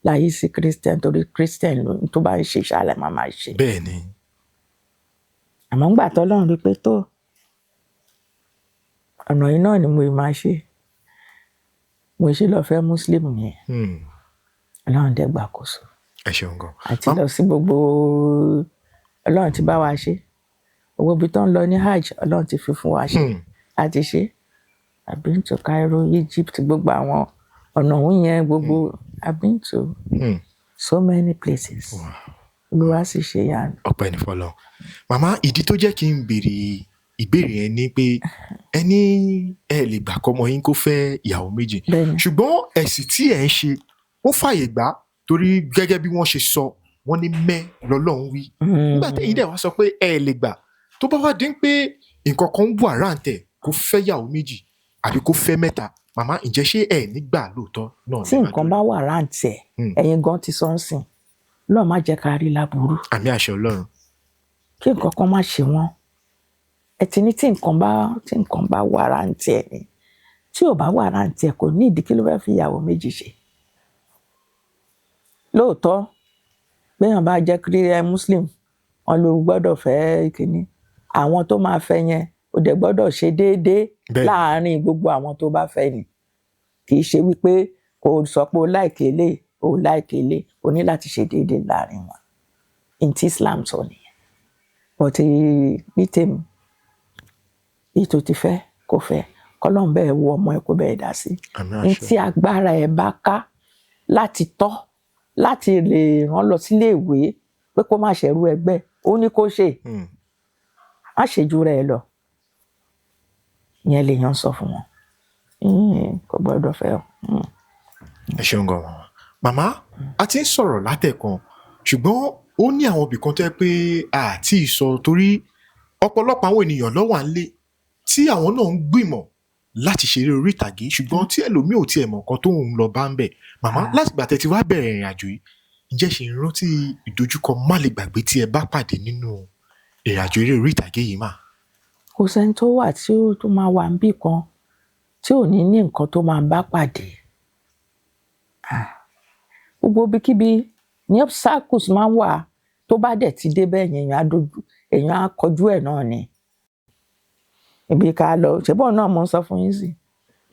láyé sí Christian torí Christian lóyún tó bá ń ṣe ìṣàlẹ̀ máa ṣe. bẹ́ẹ̀ ni. àmọ́ ńgbà tọ́lọ́run rí pé tó ọ̀nà yìí náà ni mo máa ṣe mo ṣe lọ fẹ́ Muslim yẹn. ọlọ́run dẹ̀ gbàkóso. ẹ ṣeun gan. àti lọ sí gbogbo ọlọ́run ti bá wa ṣe owó ibi tó ń lọ ní hajj ọlọ́run ti fi fún wa ṣe àti ṣe I've been to Cairo, Egypt gbogbo àwọn ọ̀nà òun yẹn gbogbo I've been to so many places. olúwa sì ṣe yanu. ọpẹ́ ní fọ́lọ́run. màmá ìdí tó jẹ́ kí n béèrè ìbéèrè yẹn ni pé ẹni ẹ lè gbà kọ́mọ yín kó fẹ́ ìyàwó méjì ṣùgbọ́n ẹ̀sìn tí ẹ ń ṣe ó fàyè gbà torí gẹ́gẹ́ bí wọ́n ṣe sọ wọ́n ní mẹ́ lọ́lọ́run wí. nígbà tẹ́yìn dẹ̀ wá sọ pé ẹ lè gbà tó bá wá dín pé nǹkan kan ń wà ráǹtẹ̀ kó fẹ́ ìyàwó méjì àbí kó fẹ́ mẹ́ta màmá ǹjẹ́ ṣé ẹ nígbà lóòótọ́ náà? tí nǹkan bá wà ráǹtẹ̀ ẹ̀yin gan ti sọ ń sìn lọ́ọ̀ má jẹ́ ká rí láburú. àmì àṣẹ ọlọ́run. kí nǹkan kan má ṣe wọ́n ẹ ti ní tí nǹkan bá wà ráǹtẹ̀ ni tí ò bá wà ráǹtẹ̀ kò ní ìdí kí ló fẹ́ fi ìyàwó méjì ṣe. lóòótọ́ béèyàn bá jẹ́ kírísítẹ́nì Muslim wọn ló gbọ́dọ̀ fẹ́ kínní àwọn tó máa fẹ́ yẹn ó dẹ̀ gbọ́dọ̀ ṣe déédéé láàárín gbogbo àwọn tó bá fẹ́ ni kì í ṣe wípé kò sọ pé ó láìkélé ó láìkélé ó ní láti ṣe déédéé láàárín wọn ní tí Islam sọ nìyẹn but ní tèmi ètò ti fẹ́ kò fẹ́ kọ́lọ́n bẹ́ẹ̀ wo ọmọ ẹ̀ kó bẹ́ẹ̀ dá sí ní tí agbára ẹ̀ bá ká láti tọ́ láti lè rán lọ sílé ìwé pé kó má ṣẹ̀rú ẹgbẹ́ ó ní kó ṣe má ṣèjú rẹ̀ lọ yẹn lèèyàn sọ fún wọn kò gbọ́dọ̀ fẹ́ o. ẹ ṣeun gan màmá a ti ń sọ̀rọ̀ látẹ̀kan ṣùgbọ́n ó ní àwọn ibìkan tó yẹ pé àti ìsọ torí ọ̀pọ̀lọpọ̀ àwọn ènìyàn ló wà nílé tí àwọn náà ń gbìmọ̀ láti ṣeré orí ìtàgé ṣùgbọ́n tí ẹlòmíì ò tiẹ̀ mọ̀ nǹkan tó ń lọ bá ń bẹ̀ màmá láti gbà tẹ́ ti wá bẹ̀rẹ̀ ìrìn àjò yìí ǹjẹ́ ṣe ń rántí ìdojúkọ má lè gbàgbé tí ẹ bá pàdé nínú ìrìn àjò eré orí ìtàgé yìí mà? kò sẹ́ni tó wà tí ó tó máa wà níbì kan tí ò ní ní nǹkan tó máa bá pàdé gbogbo ibikíbi ní obstacles máa ń wà tó bá dẹ̀ ti dé bẹ́ẹ̀ yẹn èèyàn á kọjú ẹ̀ náà ni ibi ká lọ ṣùgbọ́n náà mo ń sọ fún yín sí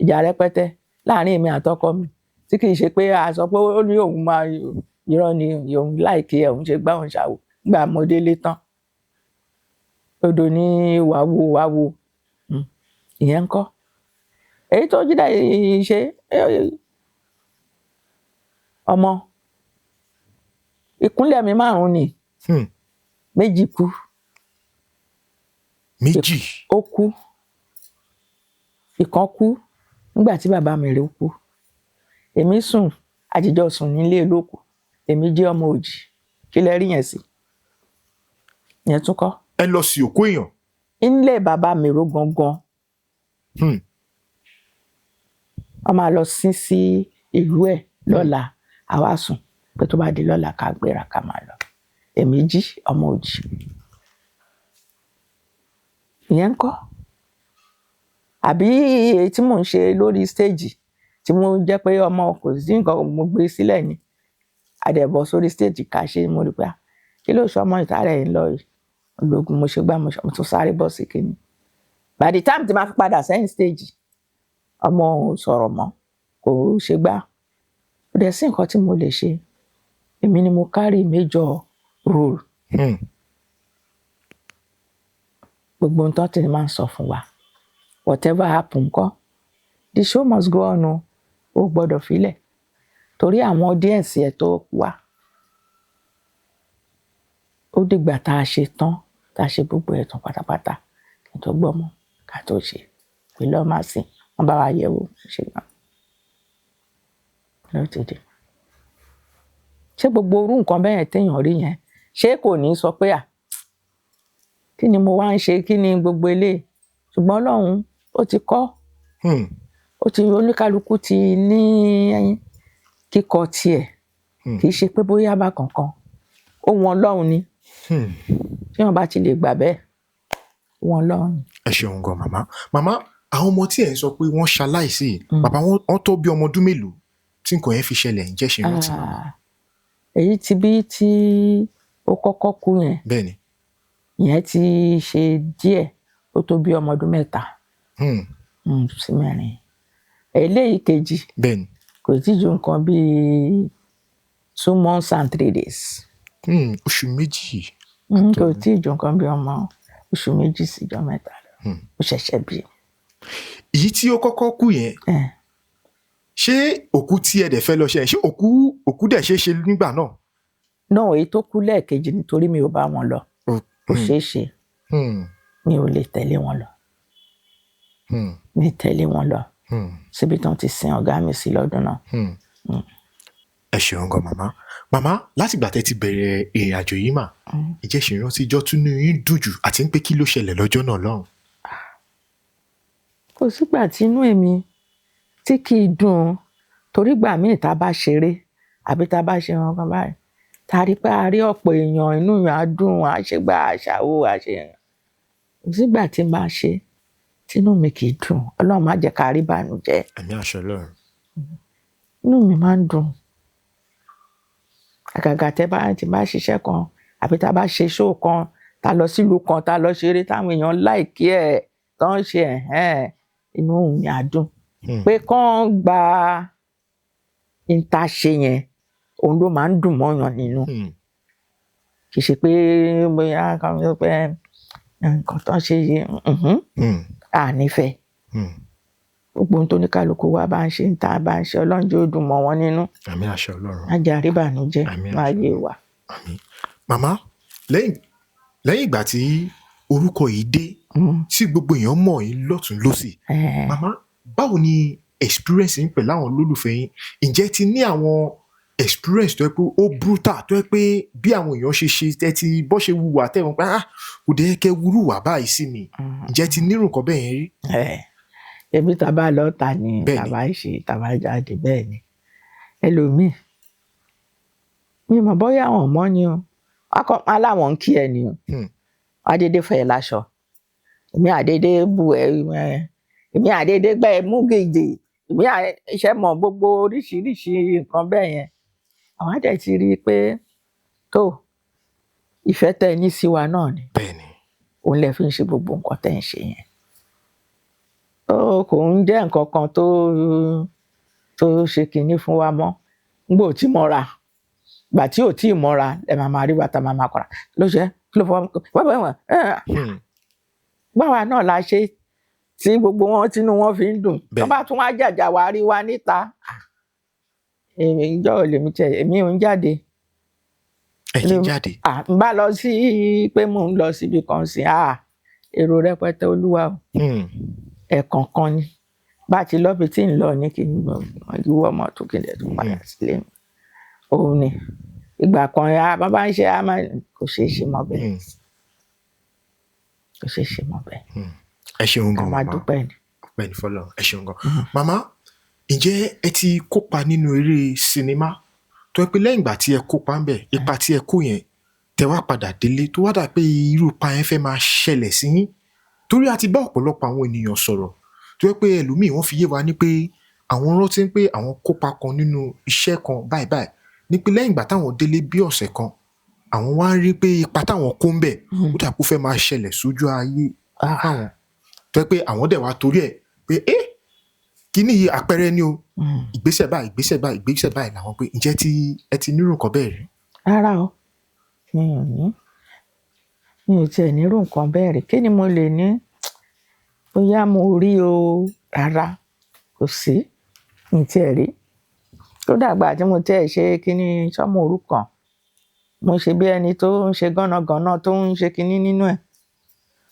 ìjà rẹpẹtẹ láàrin èmi àtọkọ mi tí kì í ṣe pé a sọ pé ó ní òun máa irọ́ ni òun láìkí ẹ̀ òun ṣe gbá òun ṣàwò gbà mo délé tán odò ní wàwo ìyẹn ń kọ́ èyí tó jídà ṣe ọmọ ìkúnlẹ̀ mi 5 ni 2 kú. 2 ó kú ìkan kú nígbà tí bàbá mi rẹ̀ kú èmi sùn àjíjọ sùn nílé olókù èmi jẹ́ ọmọ òjì kí lẹ rí yẹn sí yẹn tún kọ́. ẹ lọ sí òkú èèyàn. nílé bàbá mi ró gangan wọ́n máa lọ sí ìlú ẹ̀ lọ́la àwa sùn pé tó bá di lọ́la ká gbéra ká máa lọ èmi jí ọmọ òjì ìyẹn ń kọ́ àbí èyí tí mò ń ṣe lórí stage tí mo jẹ́ pé ọmọ kò sí nǹkan mo gbé sílẹ̀ ni àdẹ̀bọ̀ sórí stage ká ṣe mo rí pé kí ló ṣe ọmọ ìta rẹ̀ ń lọ ológun mo ṣe gbá mo tún sáré bọ́ sí kíní by the time tí máa fi padà sẹ́yìn stage ọmọ ò sọ̀rọ̀ mọ́ kò ṣe gbá kò dẹ̀ sí nǹkan tí mo lè ṣe èmi ni mo carry major role. Gbogbo nǹkan tí máa ń sọ fún wa whatever happen kọ́ the show must go on o gbọ́dọ̀ filẹ̀ torí àwọn audience ẹ̀ tó wà ó dìgbà tá a ṣe tán tá a ṣe gbogbo ẹ̀ tán pátápátá kí n tó gbọ́mọ ká tó ṣe pé lọ́ọ́ máa sìn wọ́n bá wa yẹ̀wò ṣe náà ló ti dé ṣé gbogbo orú nǹkan bẹ́ẹ̀ téèyàn rí yẹn ṣé kò ní sọ pé kí ni mo wá ń ṣe kí ni gbogbo eléyìí ṣùgbọ́n Ọlọ́run ó ti kọ́ ó ti oníkálukú ti ní kíkọ tiẹ̀ kì í ṣe pé bóyá bá kankan ohun Ọlọ́run ni tí wọ́n bá ti lè gbà bẹ́ẹ̀ ohun Ọlọ́run ni. ẹ ṣeun gan màmá àwọn ọmọ tí ẹ ń sọ pé wọ́n ṣaláìsí bàbá wọn tó bí ọmọ ọdún mélòó tí nǹkan yẹn fi ṣẹlẹ̀ ǹjẹ́ ṣe rántí. èyí ti bí tí ó kọ́kọ́ kú yẹn. bẹ́ẹ̀ ni. ìyẹn ti ṣe díẹ̀ ó tó bí ọmọ ọdún 3 sí 4 eléyìí kejì bẹ́ẹ̀ni kò tí ju nǹkan bíi 2 months and 3 days. oṣù méjì. kò tí ju nǹkan bíi ọmọ oṣù méjì sí ọjọ́ 3 lọ ó ṣẹ̀ṣẹ̀ bí. èyí tí ó kọ́kọ́ kú yẹn ṣé òkú tí ẹ dẹ̀ fẹ́ lọ ṣe ṣé òkú dẹ̀ ṣe é ṣe nígbà náà. náà èyí tó kú lẹ́ẹ̀kejì nítorí mi ò bá wọn lọ kò ṣeé ṣe mi ò lè tẹ̀lé wọn lọ mi tẹ̀lé wọn lọ síbi tí wọ́n ti sin ọ̀gá mi sí lọ́dún náà. ẹ ṣeun gan màmá láti ìgbà tẹ́ ti bẹ̀rẹ̀ ìrìn àjò yìí mà ìjẹ́ ṣe rántí ìjọ́ tún ní yín dùn jù àti pé kí ló ṣẹlẹ̀ lọ́jọ́ náà lọ́hùn. kò sígbà tí inú èmi tí kì í dùn torí gbà míì tá a bá ṣeré àbí tá a bá ṣe wọn kan báyìí tàrí pé a rí ọ̀pọ̀ èèyàn inú yẹn á dùn àṣegbà àṣàwò àṣeyàn sígbà tí n bá ṣe tínú mi kì í dùn Ọlọ́run má jẹ́ ká rí bànújẹ́. àmì àṣẹ Ọlọ́run. inú mi máa ń dùn àgàgà ti bá ṣiṣẹ́ kan àbí tá a bá ṣe ṣóò kan tá a lọ sílùú kan tá a lọ ṣeré táwọn èèyàn láìkí ẹ̀ tó ń ṣe inú mi á dùn pé kán gba ìtaṣe yẹn òun ló máa ń dùn mọ́yàn nínú kì í ṣe pé bóyá kan sọ pé nǹkan tó ń ṣe yìí ànífẹ́ gbogbo ohun tó ní kálukú wa bá ń ṣe ń ta bá ń ṣe Ọlọ́run jẹ́ ó dùn mọ́ wọn nínú. àmín àṣẹ Ọlọ́run. má jẹ́ àríbànújẹ́ máa yé wa. àmín màmá lẹ́yìn ìgbà tí orúkọ yìí dé tí gbogbo èèyàn mọ̀ yín lọ́tún lọ́sì màmá báwo ni experience yín pẹ̀lú àwọn olólùfẹ́ yín ǹjẹ́ ti ní àwọn experience tó yẹ pé ó brutal tó yẹ pé bí àwọn èèyàn ṣe tẹ́tí bọ́ ṣe wùwà tẹ́wọ̀n pé kò dé kẹ́ wúrú wà báyìí sí mi ǹjẹ́ ti nírun kan bẹ́ẹ̀ yẹn rí. ebi tàbá lọ ta ni tàbá ṣe tàbá jáde bẹ́ẹ̀ ni ẹlòmíì mi mọ̀ bóyá àwọn ọmọ ni o akọ aláwọn ń kí ẹ ni o adédé fẹ́ láṣọ èmi àdédé bu ẹ èmi àdédé gbẹ mú gèjè èmi iṣẹ́ mọ̀ gbogbo oríṣiríṣi nǹkan bẹ́ẹ̀ yẹn àwọn àdẹ ti rí i pé tó ìfẹ́ tẹ́ ní sí wa náà ni òun lè fi ń ṣe gbogbo nǹkan tẹ́ ń ṣe yẹn kò ń jẹ́ nǹkan kan tó ṣe kinní fún wa mọ́ gbò tí mo ra gbà tí ò tí ì mọ́ra ẹ máa rí bàtà máa kọ́ra ló ṣe kí ló fọwọ́ báwa náà la ṣe tí gbogbo wọn tínú wọn fi ń dùn tó bá tún wá jàjà wá rí wa níta èmi ìjọ lèmi tẹ èmi ò ń jáde. ẹ̀yin jáde. n bá lọ sí pé mò ń lọ síbi kan sí èrò rẹpẹtẹ olúwa o ẹ̀ẹ̀kọ̀ọ̀kan ni bá ti lọ́bi tí ń lọ ní kí n yíwọ́ mọ́tò kí n lè tún padà sílé mi òun ni ìgbà kan bàbá ń ṣe kò ṣeé ṣe mọ́ bẹ́ẹ̀ kò ṣeé ṣe mọ́ bẹ́ẹ̀. ẹ ṣeun gan màmá dúpẹ́ ni. ọpẹ́ ní fọ́lọ́run ẹ ṣeun gan. màmá ǹjẹ́ ẹ ti kópa nínú eré sinimá tó yẹ pé lẹ́yìn ìgbà tí ẹ kópa ń bẹ̀ ipa tí ẹ kó yẹn tẹ wá padà délé tó wá dà pé irú ipa yẹn fẹ́ máa ṣẹlẹ̀ sí yín torí a ti bá ọ̀pọ̀lọpọ̀ àwọn ènìyàn sọ̀rọ̀ tó yẹ pé ẹlòmíì wọ́n fi yé wa ní pé àwọn rántí pé àwọn kópa kan nínú iṣẹ́ kan báyìí báyìí ní pé lẹ́yìn ìgbà táwọn délé bí ọ̀sẹ̀ kan àwọn wá ń rí pé ipa táwọn kó ń bẹ̀ ó dà kó fẹ́ máa ṣẹlẹ̀ sójú ayé fáwọn tó yẹ pé àwọn dẹ̀ wá torí ẹ̀ pé kíní yìí àpẹẹrẹ ni o ìgbésẹ̀ báyìí làwọn pé ǹjẹ́ ẹ ti nírú nǹkan bẹ́ẹ̀ rí. rárá o mi ò tiẹ̀ nírú nǹkan bẹ́ẹ̀ rí kí ni mo lè ní bóyá mo rí o rárá kò sí mi tiẹ̀ rí tó dàgbà tí mo tiẹ̀ ṣe kíní sọ́mọ òrukàn mo ṣe bí ẹni tó ń ṣe gánagànà tó ń ṣe kíní nínú ẹ̀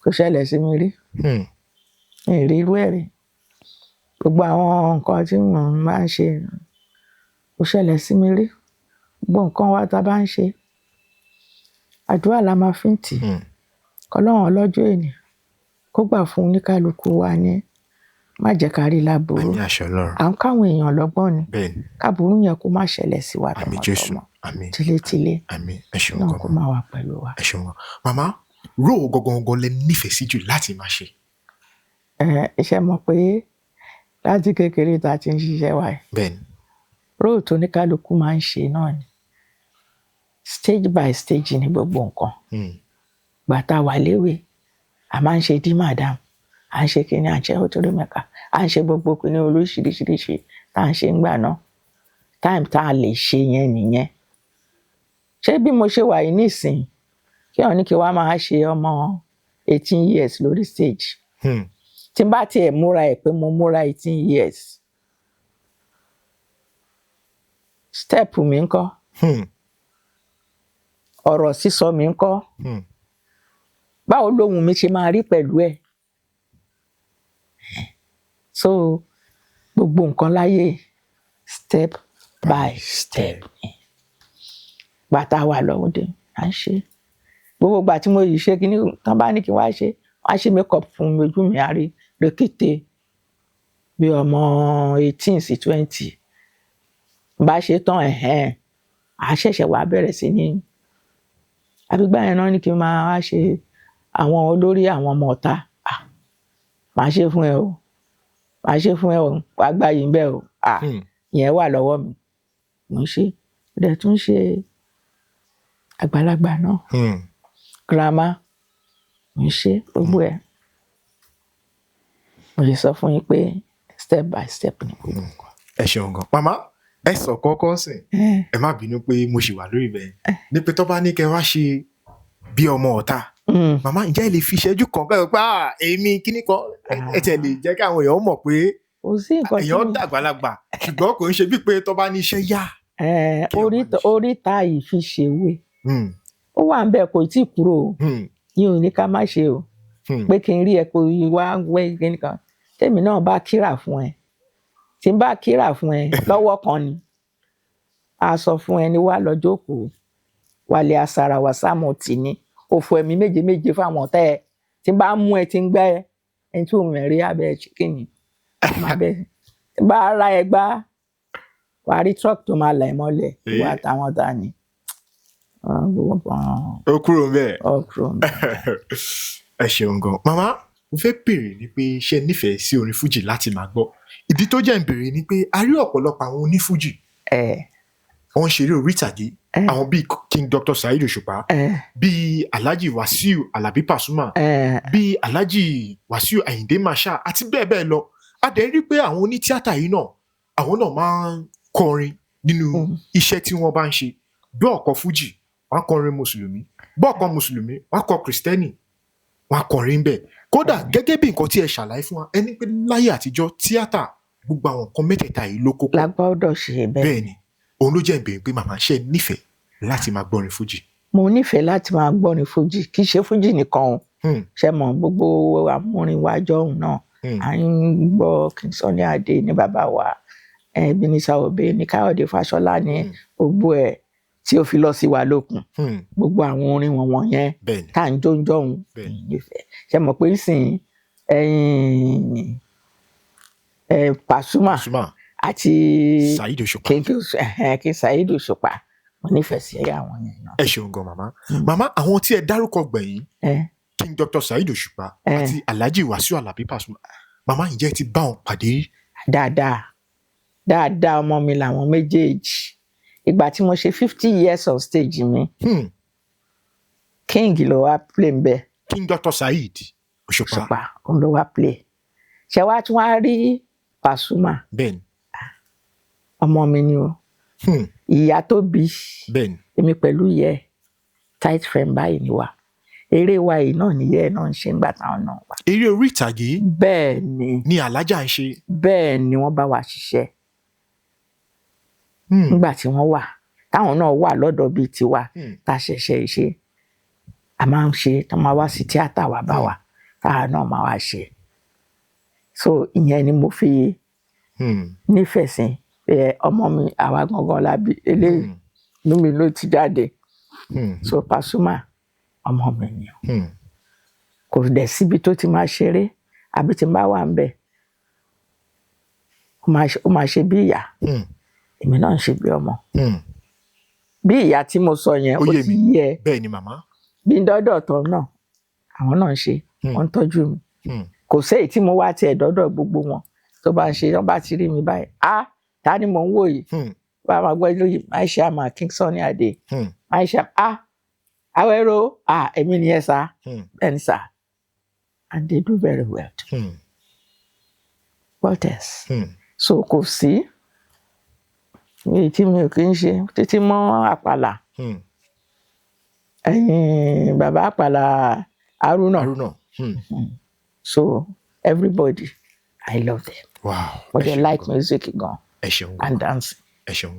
kò ṣẹlẹ̀ sí mi rí mi rí irú ẹ̀ rí gbogbo àwọn nǹkan tí mo máa ń ṣe kò ṣẹlẹ̀ sí mi rí gbogbo nǹkan wa tá a bá ń ṣe àdúrà la máa fi ń tì kọ́lọ́run ọlọ́jọ́ èní kó gbà fún oníkálukú wa ní má jẹ́ ká rí láburú à ń káwọn èèyàn lọ́gbọ́n ni káburú yẹn kó má ṣẹlẹ̀ sí wa tọmọtọmọ tilétilé náà kó má wà pẹ̀lú wa. màmá róò gangan lẹ nífẹ̀ẹ́ sí jù láti máa ṣe. iṣẹ́ mọ̀ pé láti kékeré tá a ti ń ṣiṣẹ́ wa yìí róò tó oníkálukú máa ń ṣe náà ni stage by stage ní gbogbo nǹkan gbàtà wà léwe a máa ń ṣe dí madam à ń ṣe kíní à ń ṣe hotori mẹ́ka à ń ṣe gbogbo kíní olóṣìíríṣìíríṣìí tá à ń ṣe ń gbà náà time tá a lè ṣe yẹn nìyẹn ṣé bí mo ṣe wà yìí nísìnyí kí wọn ní kí wàá máa ṣe ọmọ 18 years lórí stage tí n bá tiẹ̀ múra ẹ̀ pé mo múra 18 years step mi ńkọ́ ọ̀rọ̀ sísọ mi ńkọ́ báwo lóhùn mi ṣe máa rí pẹ̀lú ẹ̀ so gbogbo nǹkan láyé step by step bàtà wà lọ́wọ́dé à ń ṣe gbogbo ìgbà tí mo yìí ṣe kí ni tán bá ní kí wá ṣe wá ṣe makeup fún mi ojú mi àrí rèkété bí ọmọ 18 sí 20 bá ṣe tán à ṣẹ̀ṣẹ̀ wá bẹ̀rẹ̀ sí ní àbígbà yẹn náà ní kí n máa wá ṣe àwọn olórí àwọn ọmọ ọ̀tá màá ṣe fún ẹ o màá ṣe fún ẹ o wàá gbà yín bẹ́ẹ̀ o ìyẹn wà lọ́wọ́ mi mo ń ṣe ó dẹ̀ tún ṣe àgbàlagbà náà girama mo ń ṣe gbogbo ẹ̀ mo lè sọ fún yín pé step by step ni gbogbo nǹkan. ẹ ṣeun gan màmá ẹ sọ kọ́kọ́ sìn ẹ má bínú pé mo ṣì wà lórí ibẹ̀ ní pé tó bá ní kẹ́ wá ṣe bí ọmọ ọ̀tá màmá ǹjẹ́ ẹ lè fi ìṣẹ́jú kan kẹ́ ẹ pé èmi kíní kan ẹ tẹ̀ lè jẹ́ kí àwọn èèyàn mọ̀ pé èèyàn dàgbàlagbà ṣùgbọ́n kò ń ṣe bí pé tó bá ní iṣẹ́ yá. oríta ìfiṣèwé ó wà ń bẹ̀ kò tí ì kúrò yín ò ní ká má ṣe o pé kí n rí ẹ kó wá wẹ́ kíní kan tèmi náà bá kíra fún ẹ tí n bá kíra fún ẹ lọ́wọ́ kan ni a sọ fún ẹni wá lọ jókòó wálé asara wàsámù tì ní òfò ẹ̀mí méje méje fáwọn ọ̀tá ẹ tí n bá mú ẹ tí ń gbá ẹ ẹni tí òun rí abẹ́ chicken máa bẹ tí n bá ra ẹ gbá wàá rí truck tó máa là ẹ mọ́lẹ̀ ìwà àtàwọn ọ̀tá ni. ó kúrò bẹ́ẹ̀. ó kúrò bẹ́ẹ̀. ẹ ṣeun gan màmá mo fẹ́ béèrè ni pé ṣé nífẹ̀ẹ́ sí orin fújì láti máa gbọ́ ìdí tó jẹ́ ń béèrè ni pé a rí ọ̀pọ̀lọpọ̀ àwọn onífújì wọ́n ń ṣeré orí ìtàgé àwọn bíi King Dr. Saheed Òṣùpá bíi Alhaji Wasiu Alabi Pasuma bíi Alhaji Wasiu Ayinde Marshal àti bẹ́ẹ̀ bẹ́ẹ̀ lọ a dẹ̀ rí pé àwọn onítíátà yìí náà àwọn náà máa ń kọrin nínú iṣẹ́ tí wọ́n bá ń ṣe bí ọ̀kọ̀ fújì wọ́n kọrin mùsùlùmí bí ọ̀kọ̀ mùsùlùmí wọ́n kọ kìrìsìtẹ́nì wọ́n kọrin bẹ́ẹ̀ kódà gẹ́gẹ́ bí nǹkan tí ẹ ṣàlàyé fún wa ẹni pé láyé àtijọ́ tíátà gbogbo àwọn nǹkan mẹ́tẹ̀ẹ̀ta yìí ló kókó la gbọ́dọ̀ ṣe bẹ́ẹ̀ ni òun ló jẹ́ ìbéèrè pé màmá ṣe nífẹ̀ẹ́ láti máa gbọ́rin fújì. mo nífẹ̀ẹ́ láti máa gbọ́rin fújì kì í ṣe fújì nìkan o ṣe mọ̀ gbogbo amúrinwájọ́ òun náà à ń gbọ́ King Sunny Adé ní bàbá wa Ebenezer Obey ní Káyọ̀dé Fáṣọlá ní gbogbo ẹ̀ tí ó fi lọ sí wa lókun gbogbo àwọn orin wọn yẹn tá à ń jóúnjọ́ òun nífẹ̀ẹ́ ṣe mọ̀ pé sìn Pasuma àti King Saheed Òṣùpá mo nífẹ̀ẹ́ sí àwọn yẹn náà. ẹ ṣeun gan màmá màmá àwọn tí ẹ dárúkọ gbẹ̀yìn King Dr. Saheed Òṣùpá àti Alhaji Wasiu Alabi Pasuma màmá ǹjẹ́ ti bá wọn pàdé rí. dáadáa ọmọ mi làwọn méjèèjì ìgbà tí mo ṣe 50 years on stage mi King ló wá play ń bẹ. King Dr. Saheed Òṣùpá òun ló wá play ṣe wá tún wá rí Pasuma bẹ́ẹ̀ni ọmọ mi ni o ìyá tó bí bẹ́ẹ̀ni èmi pẹ̀lú yẹ tight friend báyìí ni wa eré wa yìí náà nìyẹn náà ń ṣe ńgbà táwọn náà wà. eré orí ìtàgé bẹ́ẹ̀ ni alájà ń ṣe. bẹ́ẹ̀ ni wọ́n bá wa ṣiṣẹ́ nígbà tí wọ́n wà táwọn náà wà lọ́dọ̀ bíi tiwa tá a ṣẹ̀ṣẹ̀ ṣe a máa ń ṣe tó máa wá sí tíátà wa bá wa táwa náà máa wá ṣe so ìyẹn ni mo fi nífẹ̀ẹ́ sí ọmọ mi àwa gangan la bí eléyìí inú mi ló ti jáde so Pasuma ọmọ mi ni kò dẹ̀ síbi tó ti máa ṣeré àbí tí n bá wà ń bẹ̀ ó máa ṣe bí ìyá èmi náà ń ṣe bí ọmọ bí ìyá tí mo sọ yẹn ó ti yẹ bẹ́ẹ̀ ni màmá bí dọ́dọ̀ tán náà àwọn náà ń ṣe wọ́n ń tọ́jú mi kò séyìí tí mo wá tiẹ̀ dọ́dọ̀ gbogbo wọn tó bá ń ṣe wọ́n bá ti rí mi báyìí ta ni mò ń wò yìí bá a máa gbọ́ lóyè Aisha ma King Sunny Adé Aisha Awero èmi ni ẹ sá bẹ́ẹ̀ ni sá and they do very well what else so kò sí èyí tí mi ò kí ń ṣe títí mọ́ Àpàlà bàbá Àpàlà Haruna so everybody I love them but they like music gan and dancing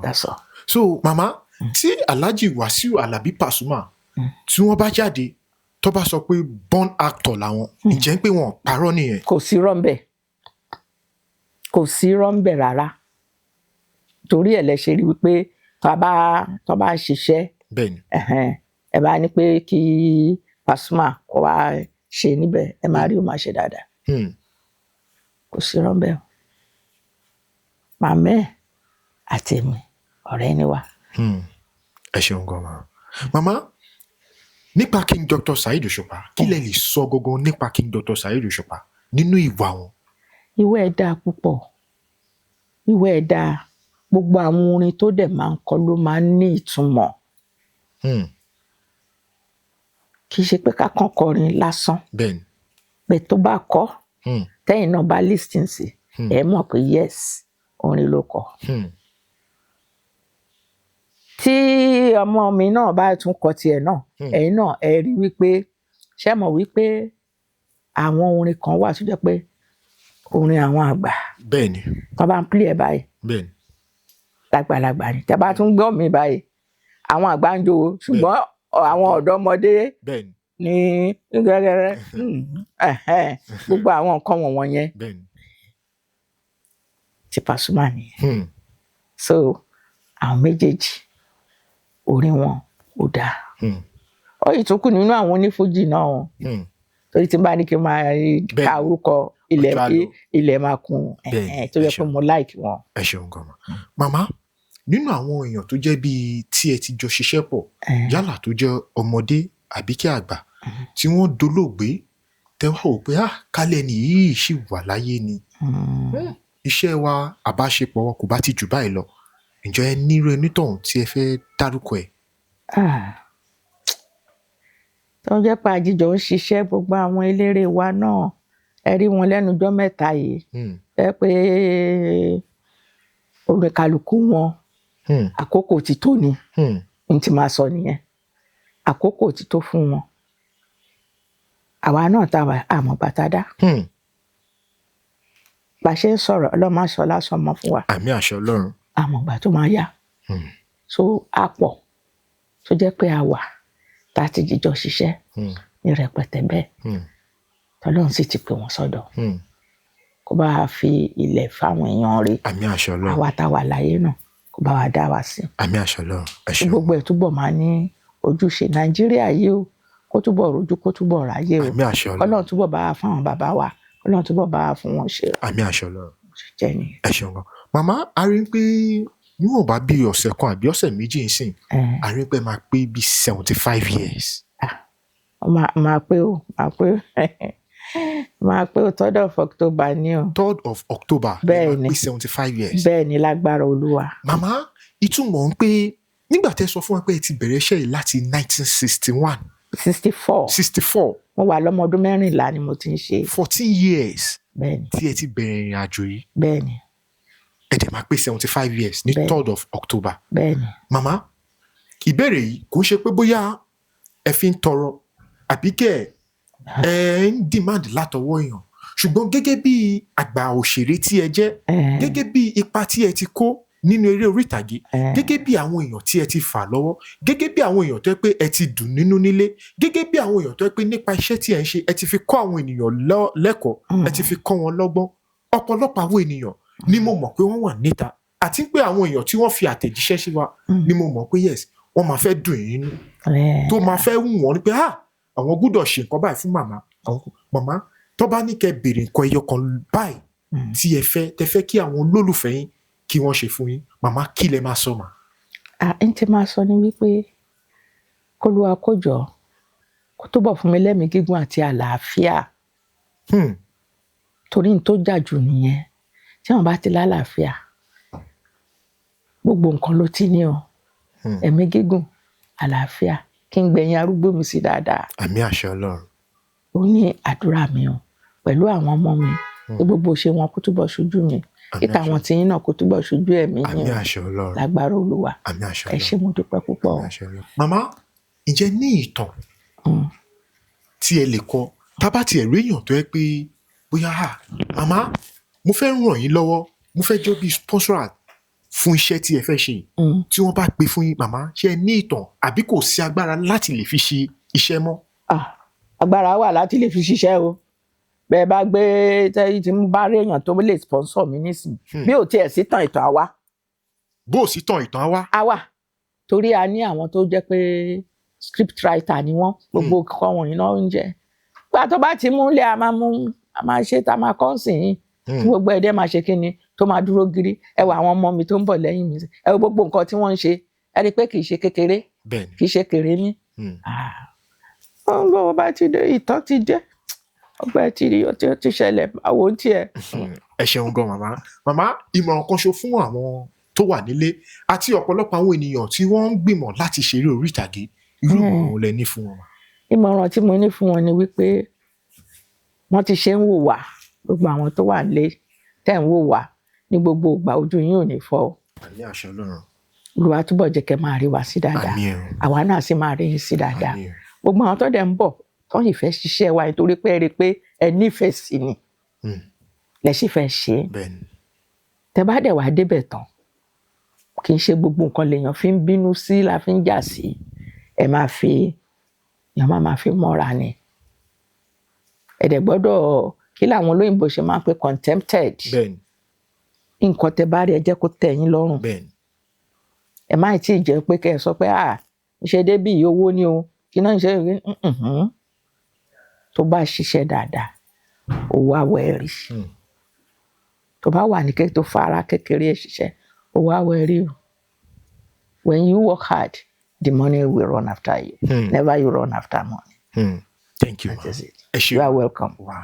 that's all. so mama tí Alhaji Wasiu Alabi Pasuma tí wọ́n bá jáde tó bá sọ pé born actor làwọn ǹjẹ́ pé wọ́n parọ́ nìyẹn. kò sí rọ́ńbẹ̀ rárá torí ẹ̀ lẹ ṣe rí wípé tó bá ṣiṣẹ́ ẹ bá ní pé kí Pasuma kó wá ṣe níbẹ̀ ẹ máa rí ó máa ṣe dáadáa kò sí rọ́ńbẹ̀ o màmá ẹ̀ àti èmi ọ̀rẹ́ ni wá. ẹ ṣeun gan mama nípa King Dr. Saheed Òṣùpá kí lẹ lè sọ gangan nípa King Dr. Saheed Òṣùpá nínú ìwà wọn. ìwà ẹ̀ dáa púpọ̀ ìwà ẹ̀ dáa gbogbo àwọn orin tó dẹ̀ máa ń kọ ló máa ń ní ìtumọ̀ kì í ṣe pé ká kàn kọrin lásán pé tó bá kọ tẹ́yìn náà bá listen sí ẹ mọ̀ pé yes orin ló kọ. tí ọmọ mi náà bá tún kọ tiẹ̀ náà ẹ̀yin náà ẹ rí wípé ṣé mọ̀ wípé àwọn orin kan wà tó jẹ́ pé orin àwọn àgbà bẹ́ẹ̀ni tó bá ń play ẹ̀ báyìí bẹ́ẹ̀ni lágbàlagbà ni tẹ́ bá tún gbọ́ mi báyìí àwọn àgbà ń jó ṣùgbọ́n àwọn ọ̀dọ́mọdé ní gẹ́gẹ́rẹ́ gbogbo àwọn nǹkan wọ̀nyẹn ti Pasuma nìyẹn so àwọn méjèèjì orin wọn ò dáa ó yìí tún kù nínú àwọn onífújì náà torí tí n bá ní kí n máa ka orúkọ ilẹ̀ máa kún tó yẹ pé mo like wọn. ẹ ṣeun gan màmá nínú àwọn èèyàn tó jẹ́ bíi tí ẹ ti jọ ṣiṣẹ́ pọ̀ yálà tó jẹ́ ọmọdé àbí kí àgbà tí wọ́n dolóògbé tẹ́wọ́ wò pé kálẹ̀ ni yìí ṣì wà láyé ni iṣẹ́ wa àbáṣepọ̀ wọn kò bá ti jù báyìí lọ ǹjẹ́ ẹ nírú onítọ̀hún tí ẹ fẹ́ dárúkọ ẹ̀. tó jẹ́ pé àjíjọ ń ṣiṣẹ́ gbogbo àwọn eléré wa náà ẹ rí wọn lẹ́nujọ́ mẹ́ta yìí ẹ pé orin kálukú wọn àkókò ti tó ni n tí máa sọ nìyẹn àkókò ti tó fún wọn àwa náà tá wà àmọ́ bàtà dá bá ṣe ń sọ̀rọ̀ ọlọ́mọ aṣọ lásán mọ́ fún wa àmì àṣẹ Ọlọ́run àmọ́ gbà tó máa yá so a pọ̀ tó jẹ́ pé a wà tá a ti jíjọ ṣiṣẹ́ ní rẹpẹtẹ bẹ́ẹ̀ tọ́lọ́run sì ti pè wọ́n sọ́dọ̀ kó bá a fi ilẹ̀ fáwọn èèyàn rí àmì àṣẹ Ọlọ́run àwa tá wà láyé náà kó bá wa dá wa sí àmì àṣẹ Ọlọ́run ẹ ṣeun gbogbo ẹ̀ túbọ̀ máa ní ojúṣe Nàìjíríà yìí o kó túbọ̀ rojú kó túbọ̀ ráyè o àmì àṣẹ Ọlọ́run Ọlọ́run túbọ̀ bá wa fún àwọn bàbá wa Ọlọ́run túbọ̀ bá wa fún wọn ṣe àmì àṣẹ Ọlọ́run jẹ́ ni. ẹ ṣeun gan màmá a rí i pé níwọ̀n bá bí ọ̀sẹ̀ kan àbí ọ̀sẹ̀ méjì ń sìn a rí i pé máa pé bí 75 years. máa pé o máa pé o 3rd of October ni o. 3rd of October bẹ́ẹ̀ ni máa pé 75 years. bẹ́ẹ̀ ni lágbára Olúwa. màmá ìtumọ̀ ń pé nígbà tẹ́ sọ fún wa pé ẹ ti bẹ̀rẹ̀ iṣẹ́ yìí láti 1961. 64. 64. mo wà lọ́mọ ọdún 14 ni mo ti ń ṣe. 14 years. bẹ́ẹ̀ni tí ẹ ti bẹ̀rẹ̀ ìrìn àjò yìí. bẹ́ẹ̀ni. ẹ dẹ̀ máa pé 75 years ní 3rd of October. bẹ́ẹ̀ni. màmá ìbéèrè yìí kò ń ṣe pé bóyá ẹ fi ń tọrọ àbí kẹ́ ẹ ń demand látọwọ́ èèyàn ṣùgbọ́n gẹ́gẹ́ bí àgbà òṣèré tí ẹ jẹ́ gẹ́gẹ́ bí ipa tí ẹ ti kó nínú eré orí ìtàgé gẹ́gẹ́ bí àwọn èèyàn tí ẹ ti fà lọ́wọ́ gẹ́gẹ́ bí àwọn èèyàn tó yẹ pé ẹ ti dùn nínú nílé gẹ́gẹ́ bí àwọn èèyàn tó yẹ pé nípa iṣẹ́ tí ẹ ń ṣe ẹ ti fi kọ́ àwọn ènìyàn lẹ́kọ̀ọ́ ẹ ti fi kọ́ wọn lọ́gbọ́n ọ̀pọ̀lọpọ̀ àwọn ènìyàn ni mo mọ̀ pé wọ́n wà níta àti pé àwọn èèyàn tí wọ́n fi àtẹ̀jíṣẹ́ sí wa ni mo mọ̀ pé yes wọ́n máa fẹ́ dùn yín nínú tó máa fẹ́ wù wọ́n pé àwọn gbọ́dọ̀ ṣe nǹkan báyìí fún màmá tó bá ní kẹ́ béèrè nǹkan ẹyọ kan báyìí tí ẹ fẹ́ kí àwọn olólùfẹ́ yín kí wọ́n ṣe fún yín màmá kí lẹ máa sọ mà. n ti máa sọ ni wípé k'Olúwa kó jọ kó túbọ̀ fún mi lẹ́mìí gígùn àti àlàáfíà torí n tó jà jù nìyẹn tí wọn bá ti lálàáfíà gbogbo nǹkan ló ti ní o ẹ̀mí gígùn àlàáfíà kí n gbẹ̀yìn arúgbó mi sí dáadáa. àmì àṣẹ Ọlọ́run. ó ní àdúrà mi o pẹ̀lú àwọn ọmọ mi pé gbogbo ṣe wọn kó túbọ̀ ṣojú mi kíkà àwọn tiyín náà kó túbọ̀ ṣojú ẹ̀mí yín àmì àṣẹ Ọlọ́run lágbára Olúwa àmì àṣẹ Ọlọ́run ẹ ṣé mo dúpẹ́ púpọ̀ o. màmá ǹjẹ́ ní ìtàn tí ẹ lè kọ tábà tí ẹ réyàn tó yẹ pé bóyá màmá mo fẹ́ ràn yín lọ́wọ́ mo fẹ́ jọ bí sponsor fún iṣẹ́ tí ẹ fẹ́ ṣe tí wọ́n bá pè fún yín màmá ṣé ẹ ní ìtàn àbí kò sí agbára láti lè fi ṣe iṣẹ́ mọ́. agbára wà láti lè fi ṣiṣẹ́ o bẹ́ẹ̀ bá gbé tí mo bá rí èèyàn tó lè sponsor mi nísìnyí bí ò tiẹ̀ sí tàn ìtàn àwa. bó o sì tàn ìtàn àwa. àwa torí a ní àwọn tó jẹ́ pé script writer ni wọ́n gbogbo kọ́ wọ̀nyí náà ń jẹ́ gbà tó bá ti mú lé a máa ṣe tá a máa kọ́ sí yín gbogbo ẹ̀dẹ́ máa ṣe kí ni tó máa dúró gírí ẹ wo àwọn ọmọ mi tó ń bọ̀ lẹ́yìn mi ẹ wo gbogbo nǹkan tí wọ́n ń ṣe ẹ rí i pé kì í ṣe kékeré kì í ṣe kéré ní. gbogbo bá ti dé ìtàn ti jẹ́ ọgbà tí ó ti ṣẹlẹ̀ àwọn ohun tiẹ̀. ẹ ṣeun gan màmá ìmọ̀ràn kan ṣo fún àwọn tó wà nílé àti ọ̀pọ̀lọpọ̀ àwọn ènìyàn tí wọ́n ń gbìmọ̀ láti ṣeré orí ìtàgé irú ìmọ̀ràn lẹ ní fún wọn. ìmọ̀ràn tí mo ní fún wọn ni wípé wọ́n ti ṣe ń wò wá gbogbo àwọn tó wà nílé tẹ̀ ń wò wá ní gbogbo ìgbà ojú yín ò ní fọ́ o. àmì àṣẹ Ọlọ́run. Olúwa túbọ̀ jẹ́ kẹ́ máa rí wa sí dáadáa àwa náà sì máa rí yín sí dáadáa gbogbo àwọn tó dẹ̀ ń bọ̀ tó yìí fẹ́ ṣiṣẹ́ wa nítorí pé ẹ rí i pé ẹ nífẹ̀ẹ́ sí ni lẹ sì fẹ́ ṣe é tẹ́ bá dẹ̀ wá débẹ̀ tán kì í ṣe gbogbo nǹkan lèèyàn fi ń bínú sí la fi ń jà sí ẹ máa fi mọ́ra ni ẹ dẹ̀ gbọ́dọ̀ kí làwọn olóyìnbó ṣe máa ń pè contented nǹkan tẹ́ bá rí ẹ jẹ́ kó tẹ́ yín lọ́rùn ẹ má tí ì jẹ́ pé kẹ́ ẹ sọ pé ṣe débí iye owó ni o kí náà ṣe rí tó bá ṣiṣẹ́ dáadáa owó àwọ̀ ẹ̀ rí tó bá wà ní tó fara kékeré ẹ̀ ṣiṣẹ́ owó àwọ̀ ẹ̀ rí o when you work hard the money will run after you never you run after money. Thank you. That is it. You are welcome. Wow.